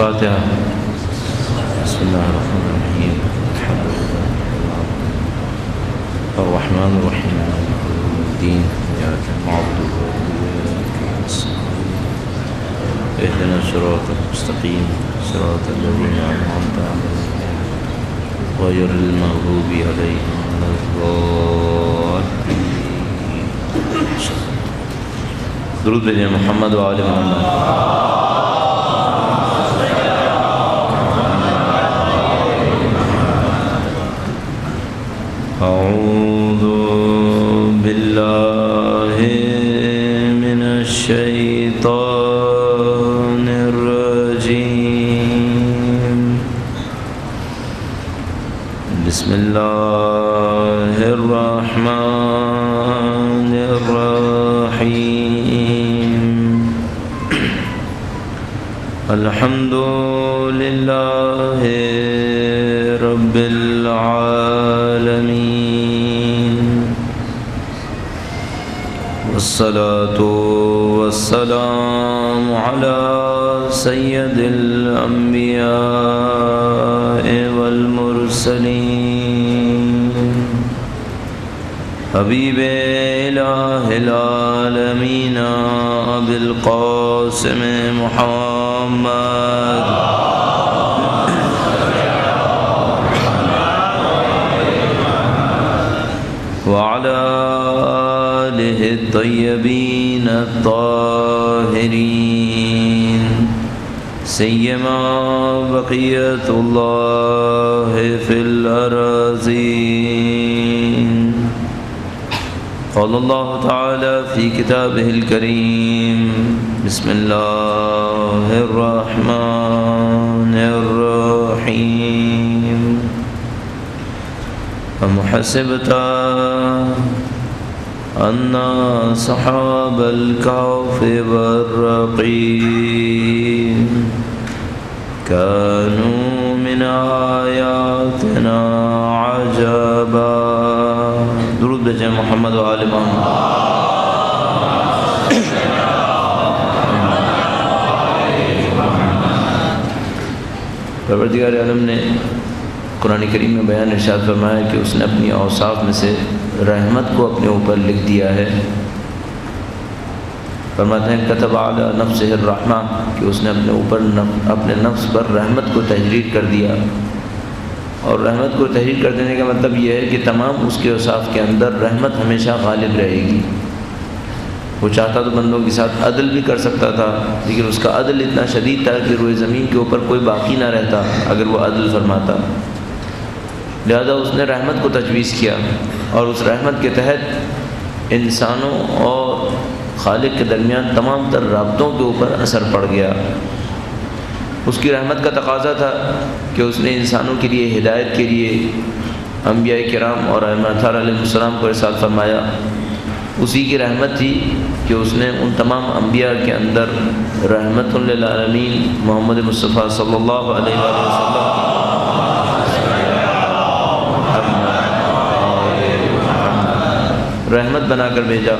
الفاتحة. بسم الله الرحمن الرحيم. الحمد لله الرحمن الرحيم مالك يوم الدين إياك نعبد وإياك نستعين اهدنا الصراط المستقيم صراط الذين أنعمت عليهم غير المغضوب عليهم ولا الضالين. درود بجے محمد و آل محمد. اعوذ باللہ من الشیطان الرجیم. بسم اللہ الرحمن الرحیم. الحمد للہ رب العالمین والصلاة والسلام على سید الانبیاء والمرسلین حبیب الہ العالمین ابی القاسم محمد وعلى آلہ الطیبین الطاہرین سیما بقیت اللہ فی الارضین. قال اللہ تعالی فی کتابہ الکریم. بسم اللہ الرحمن الرحیم. ام حسبت ان اصحاب الكهف والرقیم كانوا من آیاتنا عجبا. درود بجے محمد و آل محمد. پروردگار عالم نے قرآن کریم میں بیان ارشاد فرمایا کہ اس نے اپنی اوصاف میں سے رحمت کو اپنے اوپر لکھ دیا ہے. فرماتے ہیں کتب علی نفسہ الرحمہ کہ اس نے اپنے اوپر اپنے نفس پر رحمت کو تحریر کر دیا. اور رحمت کو تحریر کر دینے کا مطلب یہ ہے کہ تمام اس کے اوصاف کے اندر رحمت ہمیشہ غالب رہے گی. وہ چاہتا تو بندوں کے ساتھ عدل بھی کر سکتا تھا، لیکن اس کا عدل اتنا شدید تھا کہ روئے زمین کے اوپر کوئی باقی نہ رہتا اگر وہ عدل فرماتا. لہذا اس نے رحمت کو تجویز کیا، اور اس رحمت کے تحت انسانوں اور خالق کے درمیان تمام تر رابطوں کے اوپر اثر پڑ گیا. اس کی رحمت کا تقاضا تھا کہ اس نے انسانوں کے لیے ہدایت کے لیے انبیاء کرام اور ائمہ اطہار علیہ السلام کو ارسال فرمایا. اسی کی رحمت تھی کہ اس نے ان تمام انبیاء کے اندر رحمت للعالمین محمد مصطفیٰ صلی اللہ علیہ وسلم رحمت بنا کر بھیجا.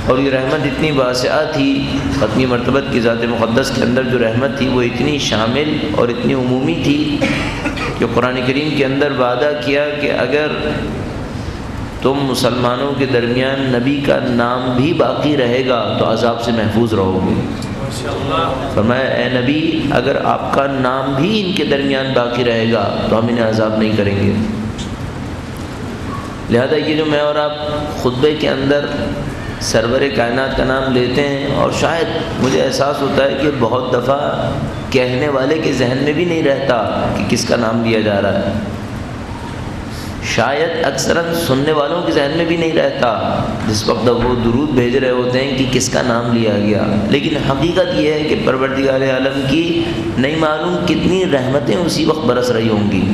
اور یہ رحمت اتنی واسعہ تھی، ختمی مرتبت کی ذات مقدس کے اندر جو رحمت تھی وہ اتنی شامل اور اتنی عمومی تھی کہ قرآن کریم کے اندر وعدہ کیا کہ اگر تم مسلمانوں کے درمیان نبی کا نام بھی باقی رہے گا تو عذاب سے محفوظ رہو گے. فرمایا اے نبی اگر آپ کا نام بھی ان کے درمیان باقی رہے گا تو ہم انہیں عذاب نہیں کریں گے. لہذا یہ جو میں اور آپ خطبے کے اندر سرور کائنات کا نام لیتے ہیں، اور شاید مجھے احساس ہوتا ہے کہ بہت دفعہ کہنے والے کے ذہن میں بھی نہیں رہتا کہ کس کا نام لیا جا رہا ہے. شاید اکثراً سننے والوں کے ذہن میں بھی نہیں رہتا جس وقت وہ درود بھیج رہے ہوتے ہیں کہ کس کا نام لیا گیا. لیکن حقیقت یہ ہے کہ پروردگار عالم کی نہیں معلوم کتنی رحمتیں اسی وقت برس رہی ہوں گی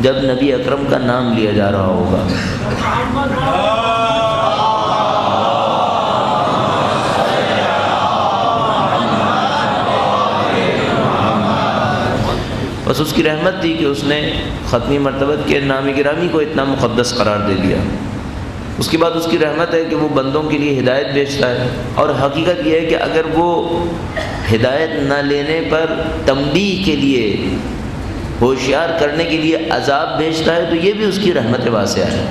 جب نبی اکرم کا نام لیا جا رہا ہوگا. بس اس کی رحمت تھی کہ اس نے ختمی مرتبت کے نام گرامی کو اتنا مقدس قرار دے دیا. اس کے بعد اس کی رحمت ہے کہ وہ بندوں کے لیے ہدایت بھیجتا ہے، اور حقیقت یہ ہے کہ اگر وہ ہدایت نہ لینے پر تنبیہ کے لیے، ہوشیار کرنے کے لیے عذاب بھیجتا ہے، تو یہ بھی اس کی رحمت واسعہ ہے،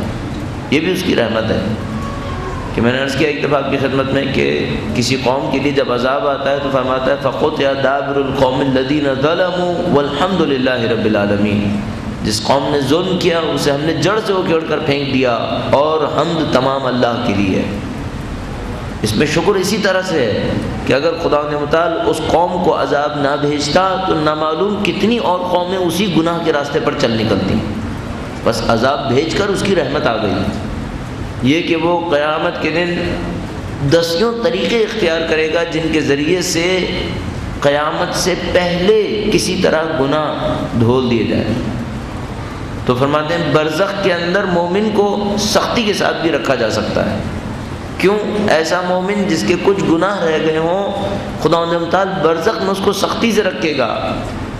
یہ بھی اس کی رحمت ہے۔ کہ میں نے عرض کیا ایک دفعہ آپ کی خدمت میں کہ کسی قوم کے لیے جب عذاب آتا ہے تو فرماتا ہے فَقُطِعَ دَابِرُ الْقَوْمِ الَّذِينَ ظَلَمُوا وَالْحَمْدُ لِلَّهِ رَبِّ الْعَالَمِينَ۔ جس قوم نے ظلم کیا اسے ہم نے جڑ سے اکھیڑ کر پھینک دیا، اور حمد تمام اللہ کے لیے ہے۔ اس میں شکر اسی طرح سے ہے کہ اگر خدا متعال اس قوم کو عذاب نہ بھیجتا تو نامعلوم کتنی اور قومیں اسی گناہ کے راستے پر چل نکلتی، بس عذاب بھیج کر اس کی رحمت آ گئی۔ یہ کہ وہ قیامت کے دن 10 طریقے اختیار کرے گا جن کے ذریعے سے قیامت سے پہلے کسی طرح گناہ دھول دیے جائیں۔ تو فرماتے ہیں برزخ کے اندر مومن کو سختی کے ساتھ بھی رکھا جا سکتا ہے۔ کیوں؟ ایسا مومن جس کے کچھ گناہ رہ گئے ہوں، خداوند تعالیٰ برزخ میں اس کو سختی سے رکھے گا،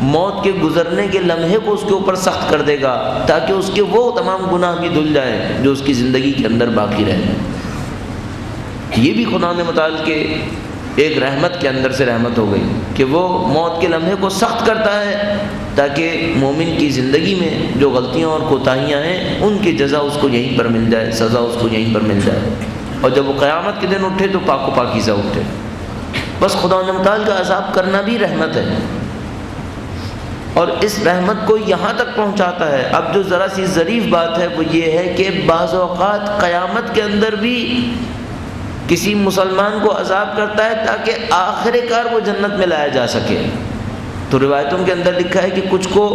موت کے گزرنے کے لمحے کو اس کے اوپر سخت کر دے گا تاکہ اس کے وہ تمام گناہ بھی دھل جائیں جو اس کی زندگی کے اندر باقی رہے۔ یہ بھی خداوند متعال کے ایک رحمت کے اندر سے رحمت ہو گئی کہ وہ موت کے لمحے کو سخت کرتا ہے تاکہ مومن کی زندگی میں جو غلطیاں اور کوتاہیاں ہیں ان کی جزا اس کو یہیں پر مل جائے، سزا اس کو یہیں پر مل جائے، اور جب وہ قیامت کے دن اٹھے تو پاک و پاکیزہ اٹھے۔ بس خداوند متعال کا عذاب کرنا بھی رحمت ہے، اور اس رحمت کو یہاں تک پہنچاتا ہے۔ اب جو ذرا سی ظریف بات ہے وہ یہ ہے کہ بعض اوقات قیامت کے اندر بھی کسی مسلمان کو عذاب کرتا ہے تاکہ آخر کار وہ جنت میں لایا جا سکے۔ تو روایتوں کے اندر لکھا ہے کہ کچھ کو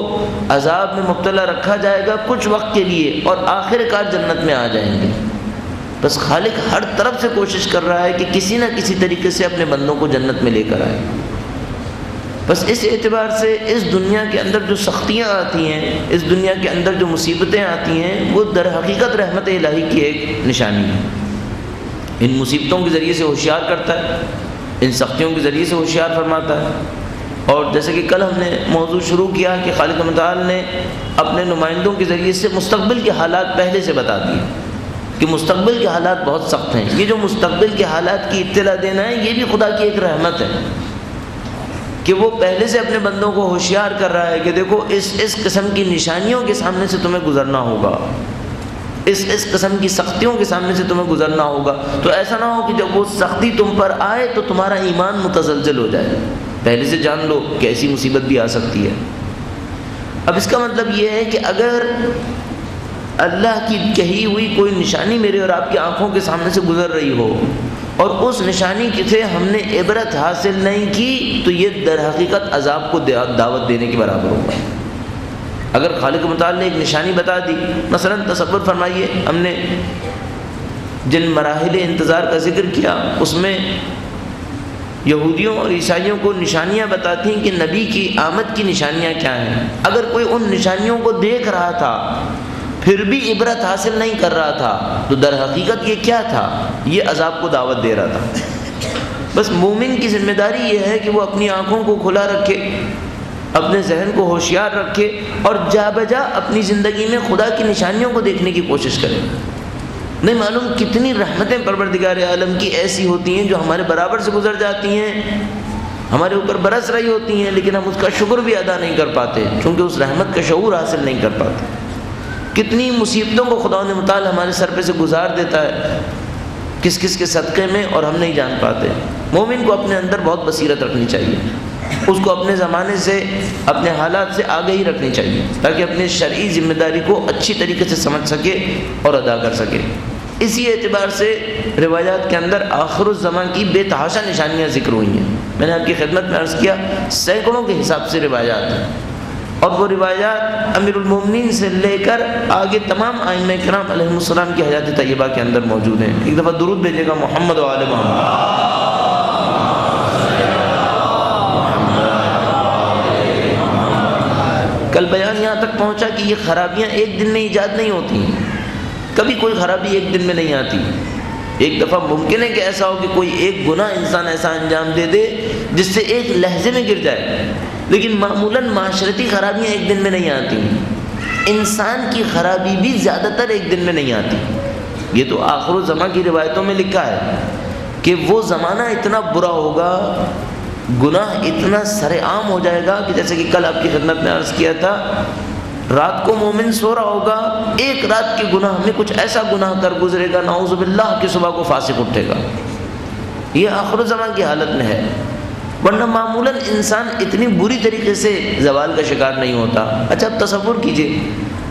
عذاب میں مبتلا رکھا جائے گا کچھ وقت کے لیے، اور آخر کار جنت میں آ جائیں گے۔ بس خالق ہر طرف سے کوشش کر رہا ہے کہ کسی نہ کسی طریقے سے اپنے بندوں کو جنت میں لے کر آئے۔ بس اس اعتبار سے اس دنیا کے اندر جو سختیاں آتی ہیں، اس دنیا کے اندر جو مصیبتیں آتی ہیں، وہ در حقیقت رحمت الہی کی ایک نشانی ہے۔ ان مصیبتوں کے ذریعے سے ہوشیار کرتا ہے، ان سختیوں کے ذریعے سے ہوشیار فرماتا ہے۔ اور جیسے کہ کل ہم نے موضوع شروع کیا کہ خالق متعال نے اپنے نمائندوں کے ذریعے سے مستقبل کے حالات پہلے سے بتا دیے کہ مستقبل کے حالات بہت سخت ہیں۔ یہ جو مستقبل کے حالات کی اطلاع دینا ہے یہ بھی خدا کی ایک رحمت ہے کہ وہ پہلے سے اپنے بندوں کو ہوشیار کر رہا ہے کہ دیکھو اس قسم کی نشانیوں کے سامنے سے تمہیں گزرنا ہوگا، اس قسم کی سختیوں کے سامنے سے تمہیں گزرنا ہوگا۔ تو ایسا نہ ہو کہ جب وہ سختی تم پر آئے تو تمہارا ایمان متزلزل ہو جائے، پہلے سے جان لو کہ ایسی مصیبت بھی آ سکتی ہے۔ اب اس کا مطلب یہ ہے کہ اگر اللہ کی کہی ہوئی کوئی نشانی میرے اور آپ کی آنکھوں کے سامنے سے گزر رہی ہو اور اس نشانی سے ہم نے عبرت حاصل نہیں کی تو یہ در حقیقت عذاب کو دعوت دینے کے برابر ہوگا۔ اگر خالق متعال نے ایک نشانی بتا دی، مثلا تصور فرمائیے ہم نے جن مراحل انتظار کا ذکر کیا اس میں یہودیوں اور عیسائیوں کو نشانیاں بتاتی ہیں کہ نبی کی آمد کی نشانیاں کیا ہیں۔ اگر کوئی ان نشانیوں کو دیکھ رہا تھا پھر بھی عبرت حاصل نہیں کر رہا تھا تو در حقیقت یہ کیا تھا؟ یہ عذاب کو دعوت دے رہا تھا۔ بس مومن کی ذمہ داری یہ ہے کہ وہ اپنی آنکھوں کو کھلا رکھے، اپنے ذہن کو ہوشیار رکھے، اور جا بجا اپنی زندگی میں خدا کی نشانیوں کو دیکھنے کی کوشش کرے۔ نہیں معلوم کتنی رحمتیں پروردگار عالم کی ایسی ہوتی ہیں جو ہمارے برابر سے گزر جاتی ہیں، ہمارے اوپر برس رہی ہوتی ہیں، لیکن ہم اس کا شکر بھی ادا نہیں کر پاتے کیونکہ اس رحمت کا شعور حاصل نہیں کر پاتے۔ کتنی مصیبتوں کو خدا نے متعال ہمارے سر پہ سے گزار دیتا ہے کس کس کے صدقے میں، اور ہم نہیں جان پاتے۔ مومن کو اپنے اندر بہت بصیرت رکھنی چاہیے، اس کو اپنے زمانے سے اپنے حالات سے آگہی رکھنی چاہیے تاکہ اپنے شرعی ذمہ داری کو اچھی طریقے سے سمجھ سکے اور ادا کر سکے۔ اسی اعتبار سے روایات کے اندر آخر الزمان کی بے تحاشا نشانیاں ذکر ہوئی ہیں۔ میں نے آپ کی خدمت میں عرض کیا سینکڑوں کے حساب سے روایات ہیں، اور وہ روایات امیر المومنین سے لے کر آگے تمام ائمہ کرام علیہ السلام کی حیات طیبہ کے اندر موجود ہیں۔ ایک دفعہ درود بھیجے گا محمد و آل محمد۔ کل بیان یہاں تک پہنچا کہ یہ خرابیاں ایک دن میں ایجاد نہیں ہوتی، کبھی کوئی خرابی ایک دن میں نہیں آتی۔ ایک دفعہ ممکن ہے کہ ایسا ہو کہ کوئی ایک گناہ انسان ایسا انجام دے دے جس سے ایک لہجے میں گر جائے، لیکن معمولاً معاشرتی خرابیاں ایک دن میں نہیں آتی۔ انسان کی خرابی بھی زیادہ تر ایک دن میں نہیں آتی۔ یہ تو آخر الزمان کی روایتوں میں لکھا ہے کہ وہ زمانہ اتنا برا ہوگا گناہ اتنا سر عام ہو جائے گا کہ جیسے کہ کل آپ کی خدمت میں عرض کیا تھا، رات کو مومن سو رہا ہوگا، ایک رات کے گناہ میں کچھ ایسا گناہ کر گزرے گا نعوذ باللہ کہ صبح کو فاسق اٹھے گا. یہ آخر الزمان کی حالت میں ہے. ورنہ معمولاً انسان اتنی بری طریقے سے زوال کا شکار نہیں ہوتا. اچھا اب تصور کیجئے،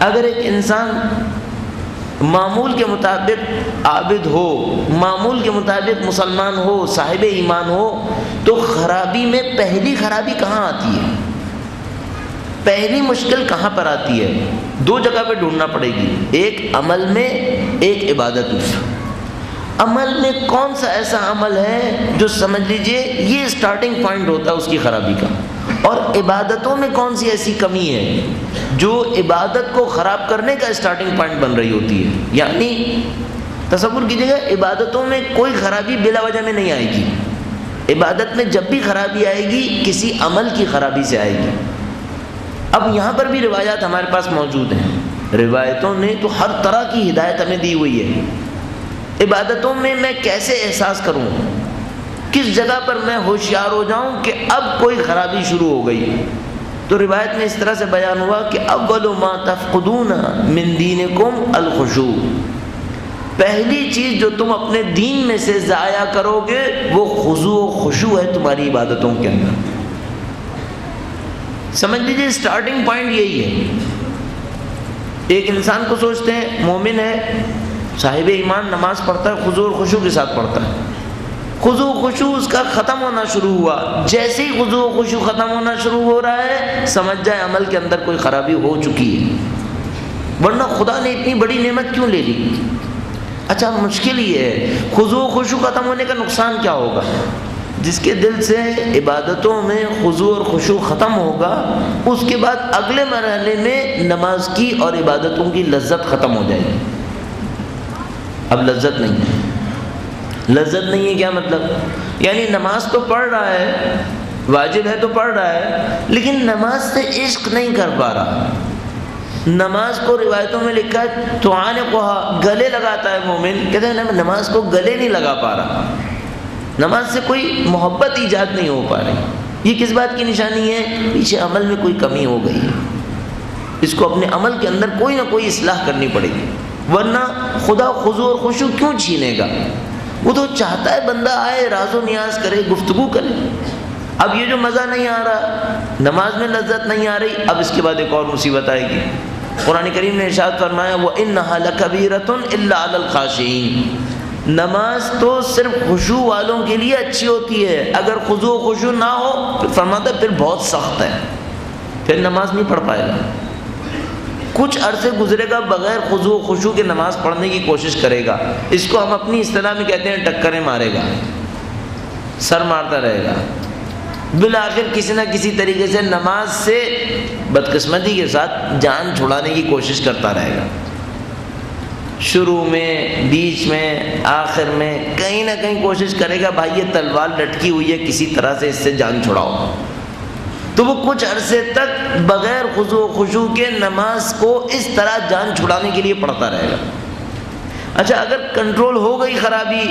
اگر ایک انسان معمول کے مطابق عابد ہو، معمول کے مطابق مسلمان ہو، صاحب ایمان ہو، تو خرابی میں پہلی خرابی کہاں آتی ہے؟ پہلی مشکل کہاں پر آتی ہے؟ دو جگہ پہ ڈھونڈنا پڑے گی، ایک عمل میں، ایک عبادت میں. عمل میں کون سا ایسا عمل ہے جو سمجھ لیجئے یہ سٹارٹنگ پوائنٹ ہوتا ہے اس کی خرابی کا، اور عبادتوں میں کون سی ایسی کمی ہے جو عبادت کو خراب کرنے کا سٹارٹنگ پوائنٹ بن رہی ہوتی ہے. یعنی تصور کیجئے گا، عبادتوں میں کوئی خرابی بلا وجہ میں نہیں آئے گی. عبادت میں جب بھی خرابی آئے گی کسی عمل کی خرابی سے آئے گی. اب یہاں پر بھی روایات ہمارے پاس موجود ہیں، روایتوں نے تو ہر طرح کی ہدایت ہمیں دی ہوئی ہے. عبادتوں میں میں کیسے احساس کروں، کس جگہ پر میں ہوشیار ہو جاؤں کہ اب کوئی خرابی شروع ہو گئی. تو روایت میں اس طرح سے بیان ہوا کہ اول ما تفقدون من دینکم الخشوع، پہلی چیز جو تم اپنے دین میں سے ضائع کرو گے وہ خضوع و خشوع ہے تمہاری عبادتوں کے اندر. سمجھ لیجیے سٹارٹنگ پوائنٹ یہی ہے. ایک انسان کو سوچتے ہیں مومن ہے، صاحب ایمان، نماز پڑھتا ہے، خضوع و خشوع کے ساتھ پڑھتا ہے. خضوع و خشوع اس کا ختم ہونا شروع ہوا. جیسے ہی خضوع و خشوع ختم ہونا شروع ہو رہا ہے سمجھ جائے عمل کے اندر کوئی خرابی ہو چکی ہے. ورنہ خدا نے اتنی بڑی نعمت کیوں لے لی؟ اچھا مشکل یہ ہے، خضوع و خشوع ختم ہونے کا نقصان کیا ہوگا؟ جس کے دل سے عبادتوں میں خضوع اور خشوع ختم ہوگا، اس کے بعد اگلے مرحلے میں نماز کی اور عبادتوں کی لذت ختم ہو جائے گی. اب لذت نہیں ہے. لذت نہیں ہے کیا مطلب؟ یعنی نماز تو پڑھ رہا ہے، واجب ہے تو پڑھ رہا ہے، لیکن نماز سے عشق نہیں کر پا رہا. نماز کو روایتوں میں لکھا ہے تعانقها، گلے لگاتا ہے مومن. کہتے ہیں نماز کو گلے نہیں لگا پا رہا، نماز سے کوئی محبت ایجاد نہیں ہو پا رہی. یہ کس بات کی نشانی ہے؟ پیچھے عمل میں کوئی کمی ہو گئی ہے. اس کو اپنے عمل کے اندر کوئی نہ کوئی اصلاح کرنی پڑے گی. ورنہ خدا خضوع اور خشوع کیوں چھینے گا؟ وہ تو چاہتا ہے بندہ آئے، راز و نیاز کرے، گفتگو کرے. اب یہ جو مزہ نہیں آ رہا، نماز میں لذت نہیں آ رہی، اب اس کے بعد ایک اور مصیبت آئے گی. قرآن کریم نے ارشاد فرمایا وَإِنَّهَا لَكَبِيرَةٌ إِلَّا عَلَى الْخَاشِعِينَ، نماز تو صرف خشوع والوں کے لیے اچھی ہوتی ہے، اگر خضوع و خشوع نہ ہو پھر فرماتا ہے پھر بہت سخت ہے، پھر نماز نہیں پڑھ پائے گا. کچھ عرصے گزرے گا بغیر خضوع و خشوع کے نماز پڑھنے کی کوشش کرے گا. اس کو ہم اپنی اصطلاح میں کہتے ہیں ٹکریں مارے گا، سر مارتا رہے گا. بالآخر کسی نہ کسی طریقے سے نماز سے بدقسمتی کے ساتھ جان چھڑانے کی کوشش کرتا رہے گا. شروع میں، بیچ میں، آخر میں کہیں نہ کہیں کوشش کرے گا بھائی یہ تلوار لٹکی ہوئی ہے، کسی طرح سے اس سے جان چھڑاؤ. تو وہ کچھ عرصے تک بغیر خضوع و خشوع کے نماز کو اس طرح جان چھڑانے کے لیے پڑھتا رہے گا. اچھا اگر کنٹرول ہو گئی خرابی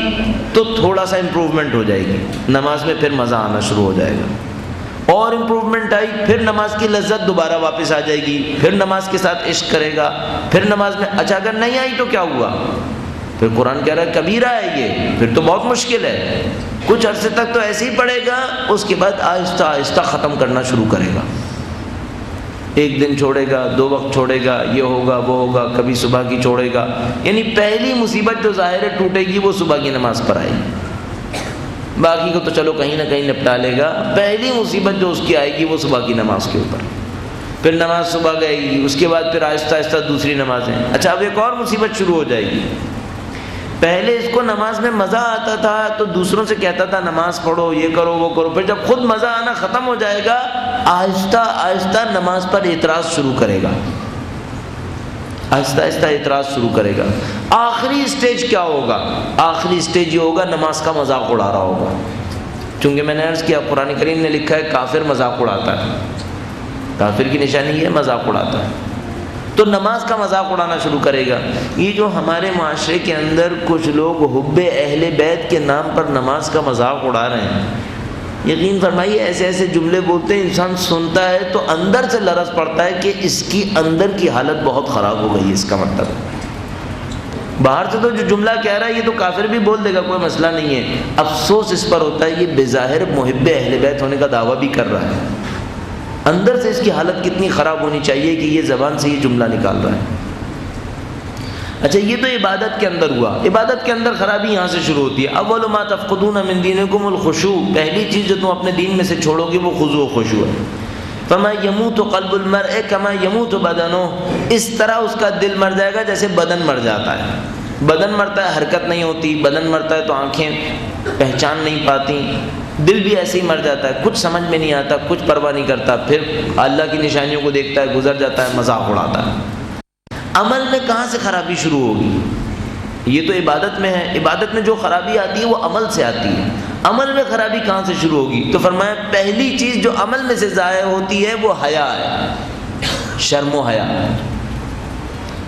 تو تھوڑا سا امپروومنٹ ہو جائے گی، نماز میں پھر مزہ آنا شروع ہو جائے گا. اور امپروومنٹ آئی، پھر نماز کی لذت دوبارہ واپس آ جائے گی، پھر نماز کے ساتھ عشق کرے گا، پھر نماز میں. اچھا اگر نہیں آئی تو کیا ہوا؟ پھر قرآن کہہ رہا ہے کبیرہ ہے یہ، پھر تو بہت مشکل ہے. کچھ عرصے تک تو ایسے ہی پڑے گا، اس کے بعد آہستہ آہستہ ختم کرنا شروع کرے گا. ایک دن چھوڑے گا، 2 وقت چھوڑے گا، یہ ہوگا وہ ہوگا، کبھی صبح کی چھوڑے گا. یعنی پہلی مصیبت جو ظاہر ٹوٹے گی وہ صبح کی نماز پر آئے گی، باقی کو تو چلو کہیں نہ کہیں نپٹا لے گا. پہلی مصیبت جو اس کی آئے گی وہ صبح کی نماز کے اوپر. پھر نماز صبح گئے گی، اس کے بعد پھر آہستہ آہستہ دوسری نمازیں. اچھا اب ایک اور مصیبت شروع ہو جائے گی. پہلے اس کو نماز میں مزہ آتا تھا تو دوسروں سے کہتا تھا نماز پڑھو، یہ کرو وہ کرو. پھر جب خود مزہ آنا ختم ہو جائے گا آہستہ آہستہ نماز پر اعتراض شروع کرے گا، آہستہ آہستہ اعتراض شروع کرے گا. آخری اسٹیج کیا ہوگا؟ آخری اسٹیج یہ ہوگا نماز کا مذاق اڑا رہا ہوگا. چونکہ میں نے عرض کیا قرآن کریم نے لکھا ہے کافر مذاق اڑاتا ہے، کافر کی نشانی یہ مذاق اڑاتا ہے. تو نماز کا مذاق اڑانا شروع کرے گا. یہ جو ہمارے معاشرے کے اندر کچھ لوگ حب اہل بیت کے نام پر نماز کا مذاق اڑا رہے ہیں، یقین فرمائیے ایسے ایسے جملے بولتے ہیں، انسان سنتا ہے تو اندر سے لرز پڑتا ہے کہ اس کی اندر کی حالت بہت خراب ہو گئی ہے۔ اس کا مطلب باہر سے تو جو جملہ کہہ رہا ہے یہ تو کافر بھی بول دے گا، کوئی مسئلہ نہیں ہے، افسوس اس پر ہوتا ہے یہ بظاہر محب اہل بیت ہونے کا دعویٰ بھی کر رہا ہے، اندر سے اس کی حالت کتنی خراب ہونی چاہیے کہ یہ زبان سے یہ جملہ نکال رہا ہے۔ اچھا یہ تو عبادت کے اندر ہوا، عبادت کے اندر خرابی یہاں سے شروع ہوتی ہے۔ اول ما تفقدون من دینکم الخشوع، پہلی چیز جو تم اپنے دین میں سے چھوڑو گے وہ خضوع و خشوع ہے۔ فما یموت قلب المرء کما یموت بدنہ، اس طرح اس کا دل مر جائے گا جیسے بدن مر جاتا ہے۔ بدن مرتا ہے حرکت نہیں ہوتی، بدن مرتا ہے تو آنکھیں پہچان نہیں پاتی، دل بھی ایسے ہی مر جاتا ہے، کچھ سمجھ میں نہیں آتا، کچھ پرواہ نہیں کرتا، پھر اللہ کی نشانیوں کو دیکھتا ہے، گزر جاتا ہے، مذاق اڑاتا ہے۔ عمل میں کہاں سے خرابی شروع ہوگی؟ یہ تو عبادت میں ہے، عبادت میں جو خرابی آتی ہے وہ عمل سے آتی ہے، عمل میں خرابی کہاں سے شروع ہوگی؟ تو فرمایا پہلی چیز جو عمل میں سے ضائع ہوتی ہے وہ حیا ہے، شرم و حیا۔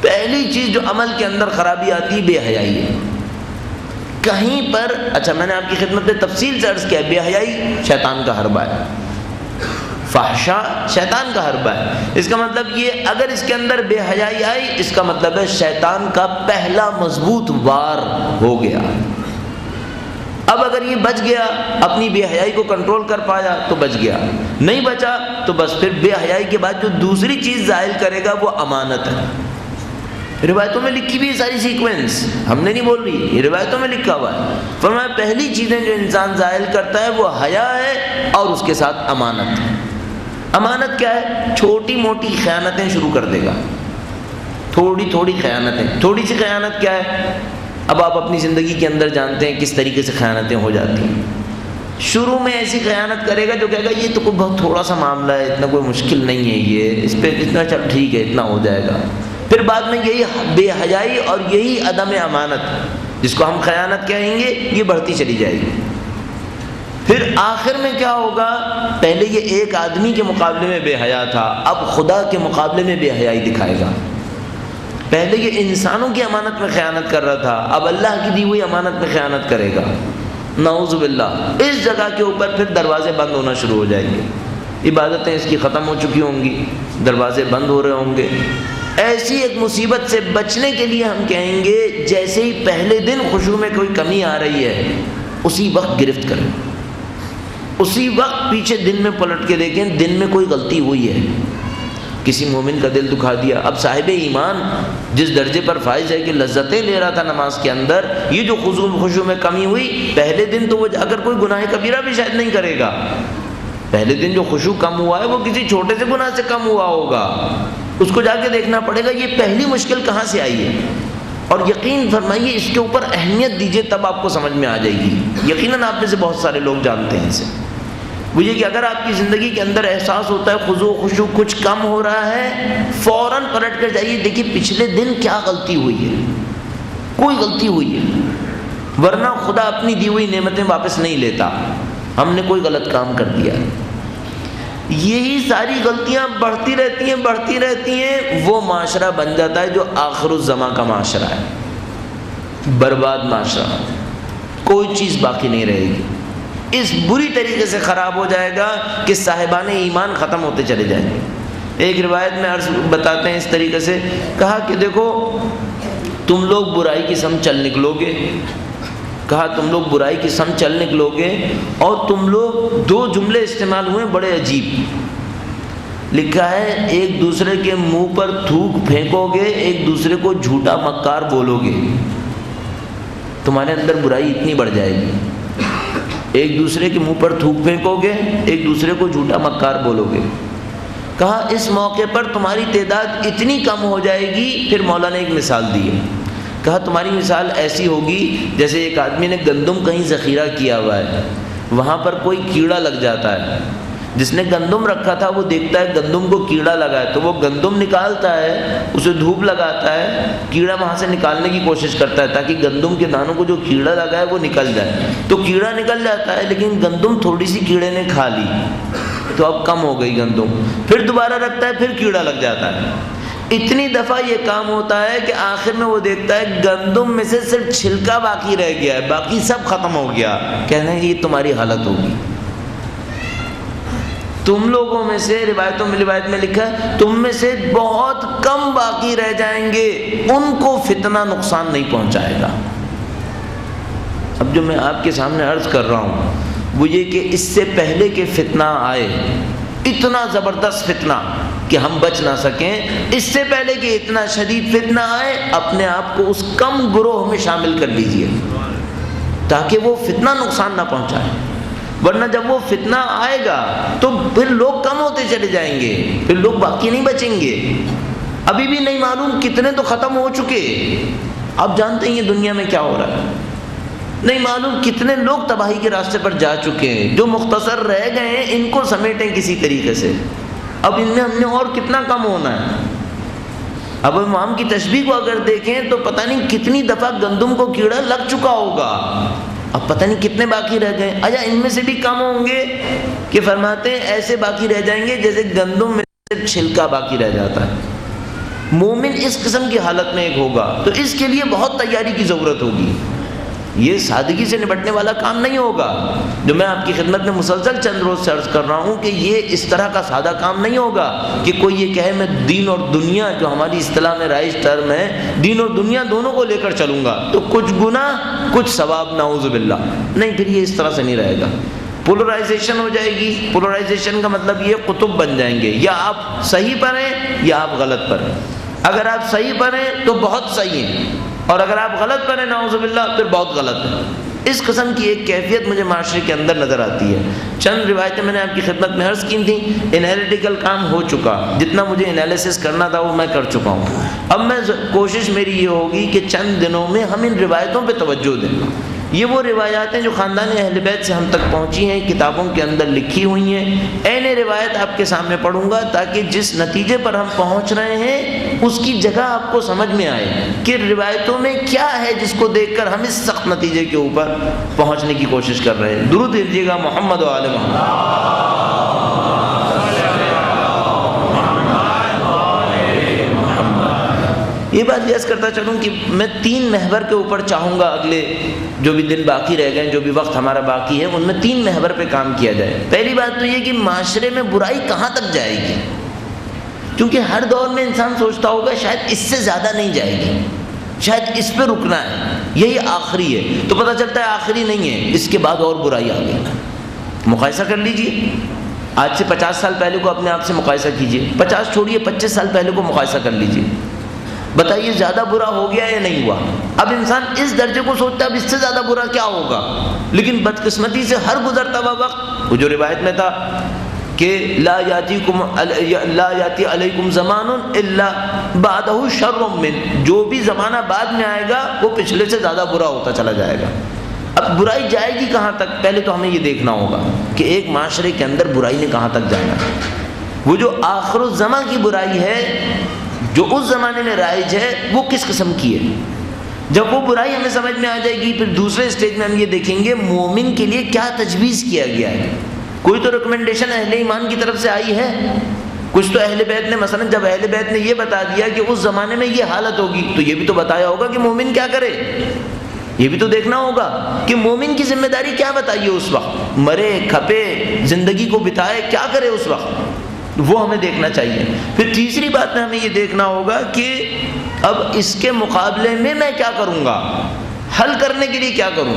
پہلی چیز جو عمل کے اندر خرابی آتی ہے بے حیائی ہے۔ کہیں پر اچھا میں نے آپ کی خدمت میں تفصیل سے عرض کیا بے حیائی شیطان کا حربہ ہے، فحشا شیطان کا حربہ ہے۔ اس کا مطلب یہ اگر اس کے اندر بے حیائی آئی اس کا مطلب ہے شیطان کا پہلا مضبوط وار ہو گیا۔ اب اگر یہ بچ گیا، اپنی بے حیائی کو کنٹرول کر پایا تو بچ گیا، نہیں بچا تو بس پھر بے حیائی کے بعد جو دوسری چیز زائل کرے گا وہ امانت ہے۔ روایتوں میں لکھی بھی ساری سیکوینس، ہم نے نہیں بول رہی، یہ روایتوں میں لکھا ہوا ہے۔ فرمایا پہلی چیزیں جو انسان زائل کرتا ہے وہ حیا ہے اور اس کے ساتھ امانت ہے۔ امانت کیا ہے؟ چھوٹی موٹی خیانتیں شروع کر دے گا، تھوڑی تھوڑی خیانتیں۔ تھوڑی سی خیانت کیا ہے؟ اب آپ اپنی زندگی کے اندر جانتے ہیں کس طریقے سے خیانتیں ہو جاتی ہیں۔ شروع میں ایسی خیانت کرے گا جو کہے گا یہ تو کوئی بہت تھوڑا سا معاملہ ہے، اتنا کوئی مشکل نہیں ہے، یہ اس پہ اتنا چل ٹھیک ہے، اتنا ہو جائے گا۔ پھر بعد میں یہی بے حیائی اور یہی عدم امانت جس کو ہم خیانت کہیں گے یہ بڑھتی چلی جائے گی۔ پھر آخر میں کیا ہوگا؟ پہلے یہ ایک آدمی کے مقابلے میں بے حیا تھا، اب خدا کے مقابلے میں بے حیائی دکھائے گا۔ پہلے یہ انسانوں کی امانت میں خیانت کر رہا تھا، اب اللہ کی دی ہوئی امانت میں خیانت کرے گا، نعوذ باللہ۔ اس جگہ کے اوپر پھر دروازے بند ہونا شروع ہو جائیں گے، عبادتیں اس کی ختم ہو چکی ہوں گی، دروازے بند ہو رہے ہوں گے۔ ایسی ایک مصیبت سے بچنے کے لیے ہم کہیں گے جیسے ہی پہلے دن خشوع میں کوئی کمی آ رہی ہے اسی وقت گرفت کریں، اسی وقت پیچھے دن میں پلٹ کے دیکھیں، دن میں کوئی غلطی ہوئی ہے، کسی مومن کا دل دکھا دیا۔ اب صاحب ایمان جس درجے پر فائز ہے کہ لذتیں لے رہا تھا نماز کے اندر، یہ جو خشوع میں کمی ہوئی، پہلے دن تو وہ جا کر کوئی گناہ کبیرہ بھی شاید نہیں کرے گا، پہلے دن جو خشوع کم ہوا ہے وہ کسی چھوٹے سے گناہ سے کم ہوا ہوگا، اس کو جا کے دیکھنا پڑے گا یہ پہلی مشکل کہاں سے آئی ہے۔ اور یقین فرمائیے اس کے اوپر اہمیت دیجئے تب آپ کو سمجھ میں آ جائے گی۔ یقیناً آپ میں سے بہت سارے لوگ جانتے ہیں اسے، وہ یہ کہ اگر آپ کی زندگی کے اندر احساس ہوتا ہے خضوع و خشوع کچھ کم ہو رہا ہے، فوراً پلٹ کر جائیے، دیکھیے پچھلے دن کیا غلطی ہوئی ہے، کوئی غلطی ہوئی ہے، ورنہ خدا اپنی دی ہوئی نعمتیں واپس نہیں لیتا، ہم نے کوئی غلط کام کر دیا ہے۔ یہی ساری غلطیاں بڑھتی رہتی ہیں، وہ معاشرہ بن جاتا ہے جو آخر الزماں کا معاشرہ ہے، برباد معاشرہ، کوئی چیز باقی نہیں رہے گی، اس بری طریقے سے خراب ہو جائے گا کہ صاحبان ایمان ختم ہوتے چلے جائیں گے۔ ایک روایت میں عرض بتاتے ہیں اس طریقے سے، کہا کہ دیکھو تم لوگ برائی کی سمت چل نکلو گے، کہا تم لوگ برائی کی سمت چل نکلو گے اور تم لوگ، دو جملے استعمال ہوئے بڑے عجیب، لکھا ہے ایک دوسرے کے منہ پر تھوک پھینکو گے، ایک دوسرے کو جھوٹا مکار بولو گے، تمہارے اندر برائی اتنی بڑھ جائے گی، ایک دوسرے کے منہ پر تھوک پھینکو گے، ایک دوسرے کو جھوٹا مکار بولو گے۔ کہا اس موقع پر تمہاری تعداد اتنی کم ہو جائے گی، پھر مولا نے ایک مثال دی ہے، کہا تمہاری مثال ایسی ہوگی جیسے ایک آدمی نے گندم کہیں ذخیرہ کیا ہوا ہے، وہاں پر کوئی کیڑا لگ جاتا ہے، جس نے گندم رکھا تھا وہ دیکھتا ہے گندم کو کیڑا لگا ہے تو وہ گندم نکالتا ہے، اسے دھوپ لگاتا ہے، کیڑا وہاں سے نکالنے کی کوشش کرتا ہے تاکہ گندم کے دانوں کو جو کیڑا لگا ہے وہ نکل جائے، تو کیڑا نکل جاتا ہے لیکن گندم تھوڑی سی کیڑے نے کھا لی تو اب کم ہو گئی گندم، پھر دوبارہ رکھتا ہے، پھر کیڑا لگ جاتا ہے، اتنی دفعہ یہ کام ہوتا ہے کہ آخر میں وہ دیکھتا ہے گندم میں سے صرف چھلکا باقی رہ گیا ہے، باقی سب ختم ہو گیا، کہنے یہ تمہاری حالت ہوگی، تم لوگوں میں سے روایت میں لکھا ہے تم میں سے بہت کم باقی رہ جائیں گے، ان کو فتنہ نقصان نہیں پہنچائے گا۔ اب جو میں آپ کے سامنے عرض کر رہا ہوں وہ یہ کہ اس سے پہلے کہ فتنہ آئے، اتنا زبردست فتنہ کہ ہم بچ نہ سکیں، اس سے پہلے کہ اتنا شدید فتنہ آئے اپنے آپ کو اس کم گروہ میں شامل کر لیجئے تاکہ وہ فتنہ نقصان نہ پہنچائے، ورنہ جب وہ فتنہ آئے گا تو پھر لوگ کم ہوتے چلے جائیں گے، پھر لوگ باقی نہیں بچیں گے۔ ابھی بھی نہیں معلوم کتنے تو ختم ہو چکے، آپ جانتے ہیں یہ دنیا میں کیا ہو رہا ہے، نہیں معلوم کتنے لوگ تباہی کے راستے پر جا چکے ہیں، جو مختصر رہ گئے ہیں ان کو سمیٹیں کسی طریقے سے، اب ان میں ہم نے اور کتنا کم ہونا ہے۔ اب امام کی تشبیہ کو اگر دیکھیں تو پتہ نہیں کتنی دفعہ گندم کو کیڑا لگ چکا ہوگا، اب پتہ نہیں کتنے باقی رہ گئے، اچھا ان میں سے بھی کم ہوں گے کہ فرماتے ہیں ایسے باقی رہ جائیں گے جیسے گندم میں سے چھلکا باقی رہ جاتا ہے۔ مومن اس قسم کی حالت میں ایک ہوگا، تو اس کے لیے بہت تیاری کی ضرورت ہوگی، یہ سادگی سے نپٹنے والا کام نہیں ہوگا، جو میں آپ کی خدمت میں مسلسل چند روز سے عرض کر رہا ہوں کہ یہ اس طرح کا سادہ کام نہیں ہوگا کہ کوئی یہ کہے میں دین اور دنیا، جو ہماری اصطلاح میں رائج ٹرم ہے، دین اور دنیا دونوں کو لے کر چلوں گا تو کچھ گناہ کچھ ثواب، نعوذ باللہ، نہیں، پھر یہ اس طرح سے نہیں رہے گا۔ پولرائزیشن ہو جائے گی، پولرائزیشن کا مطلب یہ قطب بن جائیں گے، یا آپ صحیح پر ہیں یا آپ غلط پر ہیں، اگر آپ صحیح پر ہیں تو بہت صحیح ہیں، اور اگر آپ غلط پر ہیں نعوذ باللہ پھر بہت غلط ہے۔ اس قسم کی ایک کیفیت مجھے معاشرے کے اندر نظر آتی ہے۔ چند روایتیں میں نے آپ کی خدمت میں عرض کی تھیں، انالیٹیکل کام ہو چکا، جتنا مجھے انالیسس کرنا تھا وہ میں کر چکا ہوں، اب میں کوشش میری یہ ہوگی کہ چند دنوں میں ہم ان روایتوں پہ توجہ دیں۔ یہ وہ روایات ہیں جو خاندان اہل بیت سے ہم تک پہنچی ہیں، کتابوں کے اندر لکھی ہوئی ہیں، عین روایت آپ کے سامنے پڑھوں گا تاکہ جس نتیجے پر ہم پہنچ رہے ہیں اس کی جگہ آپ کو سمجھ میں آئے کہ روایتوں میں کیا ہے جس کو دیکھ کر ہم اس سخت نتیجے کے اوپر پہنچنے کی کوشش کر رہے ہیں۔ درود دیجیے گا محمد و آل محمد۔ یہ بات عرض کرتا چلوں کہ میں 3 محور کے اوپر چاہوں گا اگلے جو بھی دن باقی رہ گئے، جو بھی وقت ہمارا باقی ہے، ان میں 3 محور پہ کام کیا جائے۔ پہلی بات تو یہ کہ معاشرے میں برائی کہاں تک جائے گی، کیونکہ ہر دور میں انسان سوچتا ہوگا شاید اس سے زیادہ نہیں جائے گی، شاید اس پہ رکنا ہے، یہی آخری ہے، تو پتہ چلتا ہے آخری نہیں ہے، اس کے بعد اور برائی آ گئی۔ مقایسہ کر لیجئے، آج سے 50 سال پہلے کو اپنے آپ سے مقایسہ کیجئے، 50 چھوڑیے 25 سال پہلے کو مقایسہ کر لیجئے، بتائیے زیادہ برا ہو گیا یا نہیں ہوا؟ اب انسان اس درجے کو سوچتا ہے اب اس سے زیادہ برا کیا ہوگا، لیکن بدقسمتی سے ہر گزرتا ہوا وقت، وہ جو روایت میں تھا کہ لا یاتی علیکم زمان الا بعدہ شر من، جو بھی زمانہ بعد میں آئے گا وہ پچھلے سے زیادہ برا ہوتا چلا جائے گا۔ اب برائی جائے گی کہاں تک؟ پہلے تو ہمیں یہ دیکھنا ہوگا کہ ایک معاشرے کے اندر برائی نے کہاں تک جانا ہے۔ وہ جو آخر الزماں کی برائی ہے جو اس زمانے میں رائج ہے وہ کس قسم کی ہے، جب وہ برائی ہمیں سمجھ میں آ جائے گی پھر دوسرے اسٹیج میں ہم یہ دیکھیں گے مومن کے لیے کیا تجویز کیا گیا ہے۔ کوئی تو ریکمنڈیشن اہل ایمان کی طرف سے آئی ہے، کچھ تو اہل بیت نے، مثلا جب اہل بیت نے یہ بتا دیا کہ اس زمانے میں یہ حالت ہوگی تو یہ بھی تو بتایا ہوگا کہ مومن کیا کرے، یہ بھی تو دیکھنا ہوگا کہ مومن کی ذمہ داری کیا بتائیے، اس وقت مرے کھپے زندگی کو بتائے کیا کرے اس وقت، وہ ہمیں دیکھنا چاہیے۔ پھر تیسری بات میں ہمیں یہ دیکھنا ہوگا کہ اب اس کے مقابلے میں کیا کروں گا، حل کرنے کے لیے کیا کروں۔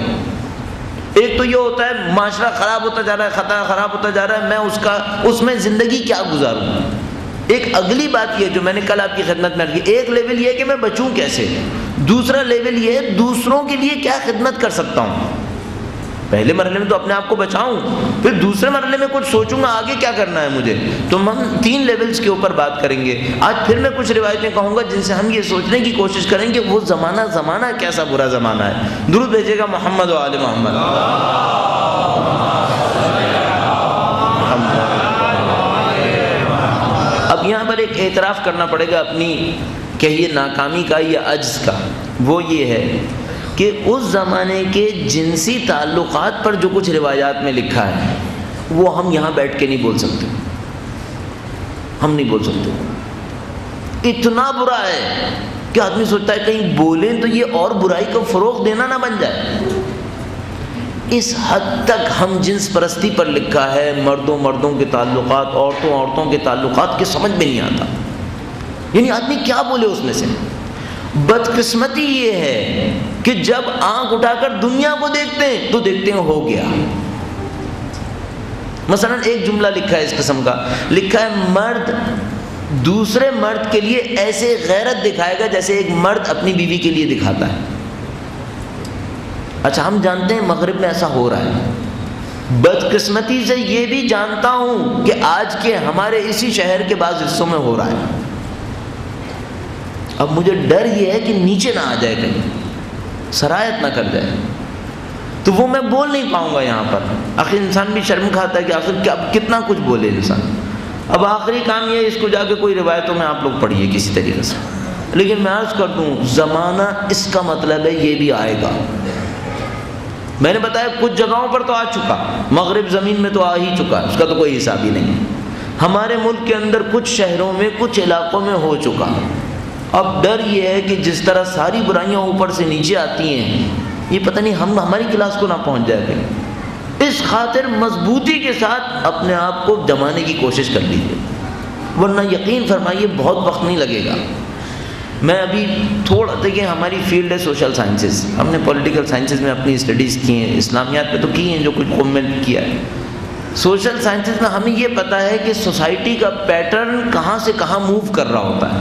ایک تو یہ ہوتا ہے معاشرہ خراب ہوتا جا رہا ہے، خطا خراب ہوتا جا رہا ہے، میں اس میں زندگی کیا گزاروں۔ ایک اگلی بات یہ جو میں نے کل آپ کی خدمت میں کی، ایک لیول یہ کہ میں بچوں کیسے، دوسرا لیول یہ ہے دوسروں کے لیے کیا خدمت کر سکتا ہوں۔ پہلے مرحلے میں تو اپنے آپ کو بچاؤں، پھر دوسرے مرحلے میں کچھ سوچوں گا آگے کیا کرنا ہے مجھے۔ تو ہم 3 لیولز کے اوپر بات کریں گے آج۔ پھر میں کچھ روایتیں کہوں گا جن سے ہم یہ سوچنے کی کوشش کریں کہ وہ زمانہ کیسا برا زمانہ ہے۔ درود بھیجیے گا محمد و آل محمد۔ اب یہاں پر ایک اعتراف کرنا پڑے گا اپنی کہیے ناکامی کا یا عجز کا، وہ یہ ہے کہ اس زمانے کے جنسی تعلقات پر جو کچھ روایات میں لکھا ہے وہ ہم یہاں بیٹھ کے نہیں بول سکتے، ہم نہیں بول سکتے۔ اتنا برا ہے کہ آدمی سوچتا ہے کہیں بولیں تو یہ اور برائی کو فروغ دینا نہ بن جائے۔ اس حد تک ہم جنس پرستی پر لکھا ہے، مردوں مردوں کے تعلقات، عورتوں عورتوں کے تعلقات، کے سمجھ میں نہیں آتا. یعنی آدمی کیا بولے اس میں سے. بدقسمتی یہ ہے کہ جب آنکھ اٹھا کر دنیا کو دیکھتے ہیں تو دیکھتے ہیں ہو گیا. مثلا ایک جملہ لکھا ہے اس قسم کا، لکھا ہے مرد دوسرے مرد کے لیے ایسے غیرت دکھائے گا جیسے ایک مرد اپنی بیوی کے لیے دکھاتا ہے. اچھا ہم جانتے ہیں مغرب میں ایسا ہو رہا ہے. بدقسمتی سے یہ بھی جانتا ہوں کہ آج کے ہمارے اسی شہر کے بعض حصوں میں ہو رہا ہے. اب مجھے ڈر یہ ہے کہ نیچے نہ آ جائے، کہیں سرایت نہ کر جائے، تو وہ میں بول نہیں پاؤں گا یہاں پر. آخر انسان بھی شرم کھاتا ہے کہ آخر اب کتنا کچھ بولے انسان. اب آخری کام یہ ہے، اس کو جا کے کوئی روایتوں میں آپ لوگ پڑھیے کسی طریقے سے. لیکن میں عرض کر دوں زمانہ اس کا مطلب ہے یہ بھی آئے گا. میں نے بتایا کچھ جگہوں پر تو آ چکا، مغرب زمین میں تو آ ہی چکا، اس کا تو کوئی حساب ہی نہیں. ہمارے ملک کے اندر کچھ شہروں میں کچھ علاقوں میں ہو چکا. اب ڈر یہ ہے کہ جس طرح ساری برائیاں اوپر سے نیچے آتی ہیں، یہ پتہ نہیں ہماری کلاس کو نہ پہنچ جائے گا. اس خاطر مضبوطی کے ساتھ اپنے آپ کو جمانے کی کوشش کر لیجیے، ورنہ یقین فرمائیے بہت وقت نہیں لگے گا. میں ابھی تھوڑا دیکھیں ہماری فیلڈ ہے سوشل سائنسز، ہم نے پولیٹیکل سائنسز میں اپنی اسٹڈیز کی ہیں، اسلامیات پہ تو کی ہیں جو کچھ قوم میں کیا ہے. سوشل سائنسز میں ہمیں یہ پتہ ہے کہ سوسائٹی کا پیٹرن کہاں سے کہاں موو کر رہا ہوتا ہے.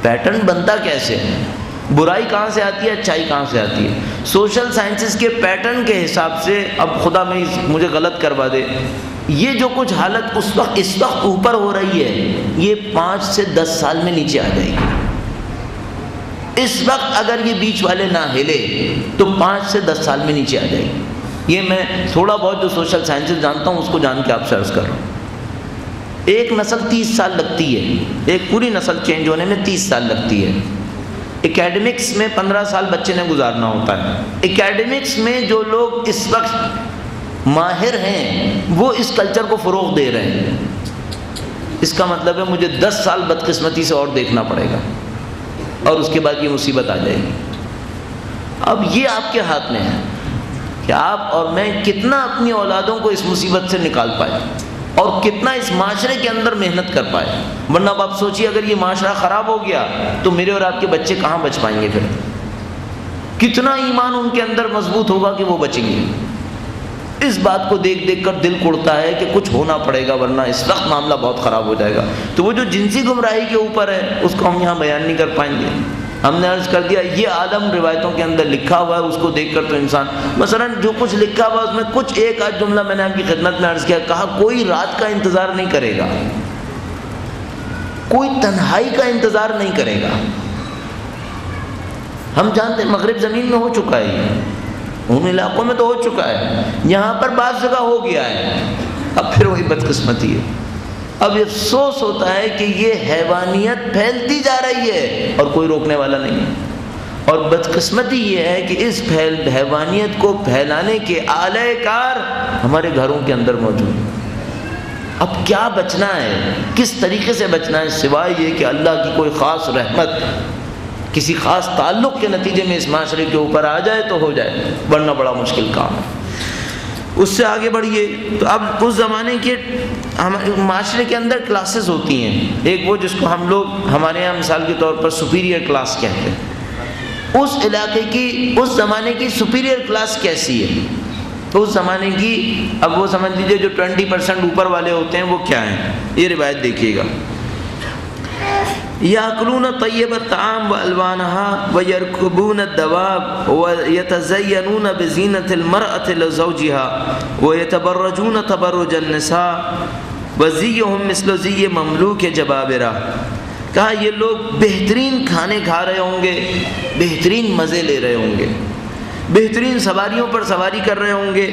پیٹرن بنتا کیسے ہے، برائی کہاں سے آتی ہے، اچھائی کہاں سے آتی ہے. سوشل سائنسز کے پیٹرن کے حساب سے، اب خدا میں مجھے غلط کروا دے، یہ جو کچھ حالت اس وقت اوپر ہو رہی ہے، یہ 5 سے 10 سال میں نیچے آ جائے گی. اس وقت اگر یہ بیچ والے نہ ہلے تو 5 سے 10 سال میں نیچے آ جائے گی. یہ میں تھوڑا بہت جو سوشل سائنسز جانتا ہوں اس کو جان کے آپ سے عرض کر رہا ہوں. ایک نسل 30 سال لگتی ہے، ایک پوری نسل چینج ہونے میں 30 سال لگتی ہے. اکیڈمکس میں 15 سال بچے نے گزارنا ہوتا ہے. اکیڈمکس میں جو لوگ اس وقت ماہر ہیں وہ اس کلچر کو فروغ دے رہے ہیں. اس کا مطلب ہے مجھے 10 سال بدقسمتی سے اور دیکھنا پڑے گا اور اس کے بعد یہ مصیبت آ جائے گی. اب یہ آپ کے ہاتھ میں ہے کہ آپ اور میں کتنا اپنی اولادوں کو اس مصیبت سے نکال پائے اور کتنا اس معاشرے کے اندر محنت کر پائے. ورنہ اب آپ سوچیے اگر یہ معاشرہ خراب ہو گیا تو میرے اور آپ کے بچے کہاں بچ پائیں گے. پھر کتنا ایمان ان کے اندر مضبوط ہوگا کہ وہ بچیں گے. اس بات کو دیکھ دیکھ کر دل کڑتا ہے کہ کچھ ہونا پڑے گا ورنہ اس وقت معاملہ بہت خراب ہو جائے گا. تو وہ جو جنسی گمراہی کے اوپر ہے اس کو ہم یہاں بیان نہیں کر پائیں گے. ہم نے عرض کر دیا یہ عالم روایتوں کے اندر لکھا ہوا ہے، اس کو دیکھ کر تو انسان مثلا جو کچھ لکھا ہوا ہے اس میں کچھ ایک آدھ جملہ میں نے آپ کی خدمت میں عرض کیا، کہا کوئی رات کا انتظار نہیں کرے گا، کوئی تنہائی کا انتظار نہیں کرے گا. ہم جانتے ہیں مغرب زمین میں ہو چکا ہے، یہ ان علاقوں میں تو ہو چکا ہے، یہاں پر بعض جگہ ہو گیا ہے. اب پھر وہی بدقسمتی ہے. اب افسوس ہوتا ہے کہ یہ حیوانیت پھیلتی جا رہی ہے اور کوئی روکنے والا نہیں ہے. اور بدقسمتی یہ ہے کہ اس حیوانیت کو پھیلانے کے آلہ کار ہمارے گھروں کے اندر موجود ہیں. اب کیا بچنا ہے، کس طریقے سے بچنا ہے، سوائے یہ کہ اللہ کی کوئی خاص رحمت کسی خاص تعلق کے نتیجے میں اس معاشرے کے اوپر آ جائے تو ہو جائے، ورنہ بڑا مشکل کام ہے. اس سے آگے بڑھیے تو اب اس زمانے کے معاشرے کے اندر کلاسز ہوتی ہیں. ایک وہ جس کو ہم لوگ ہمارے یہاں مثال کے طور پر سپیریئر کلاس کہتے ہیں. اس علاقے کی اس زمانے کی سپیریئر کلاس کیسی ہے، اس زمانے کی اب وہ سمجھ لیجیے جو 20% اوپر والے ہوتے ہیں وہ کیا ہیں. یہ روایت دیکھیے گا. یاکلون طیب الطعام والوانها ويركبون الدواب ويتزينون بزینة المرأة لزوجها ويتبرجون تبرج النساء وزيهم مثل زي مملوك جبابرة. کہا یہ لوگ بہترین کھانے کھا رہے ہوں گے، بہترین مزے لے رہے ہوں گے، بہترین سواریوں پر سواری کر رہے ہوں گے،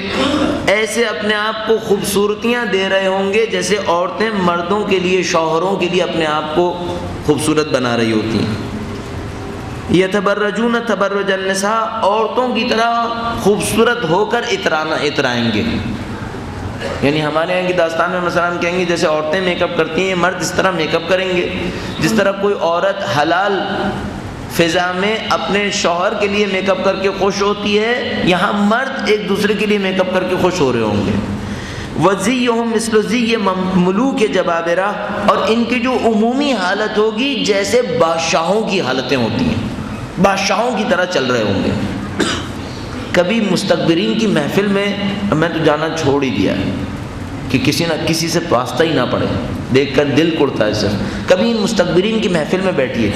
ایسے اپنے آپ کو خوبصورتیاں دے رہے ہوں گے جیسے عورتیں مردوں کے لیے، شوہروں کے لیے اپنے آپ کو خوبصورت بنا رہی ہوتی ہیں. یتبرجون تبرج النساء، عورتوں کی طرح خوبصورت ہو کر اترائیں گے. یعنی ہمارے یہاں کی داستان میں مثلا ہم کہیں گے جیسے عورتیں میک اپ کرتی ہیں مرد اس طرح میک اپ کریں گے. جس طرح کوئی عورت حلال فضا میں اپنے شوہر کے لیے میک اپ کر کے خوش ہوتی ہے، یہاں مرد ایک دوسرے کے لیے میک اپ کر کے خوش ہو رہے ہوں گے۔ وَزِيُّهُمْ مِثْلُ زِيِّ مُلُوكِ جَبَابِرَةٍ، اور ان کی جو عمومی حالت ہوگی جیسے بادشاہوں کی حالتیں ہوتی ہیں، بادشاہوں کی طرح چل رہے ہوں گے۔ کبھی مستکبرین کی محفل میں تو جانا چھوڑ ہی دیا ہے کہ کسی نہ کسی سے واسطہ ہی نہ پڑے، دیکھ کر دل کڑتا ہے سر۔ کبھی ان مستکبرین کی محفل میں بیٹھیے،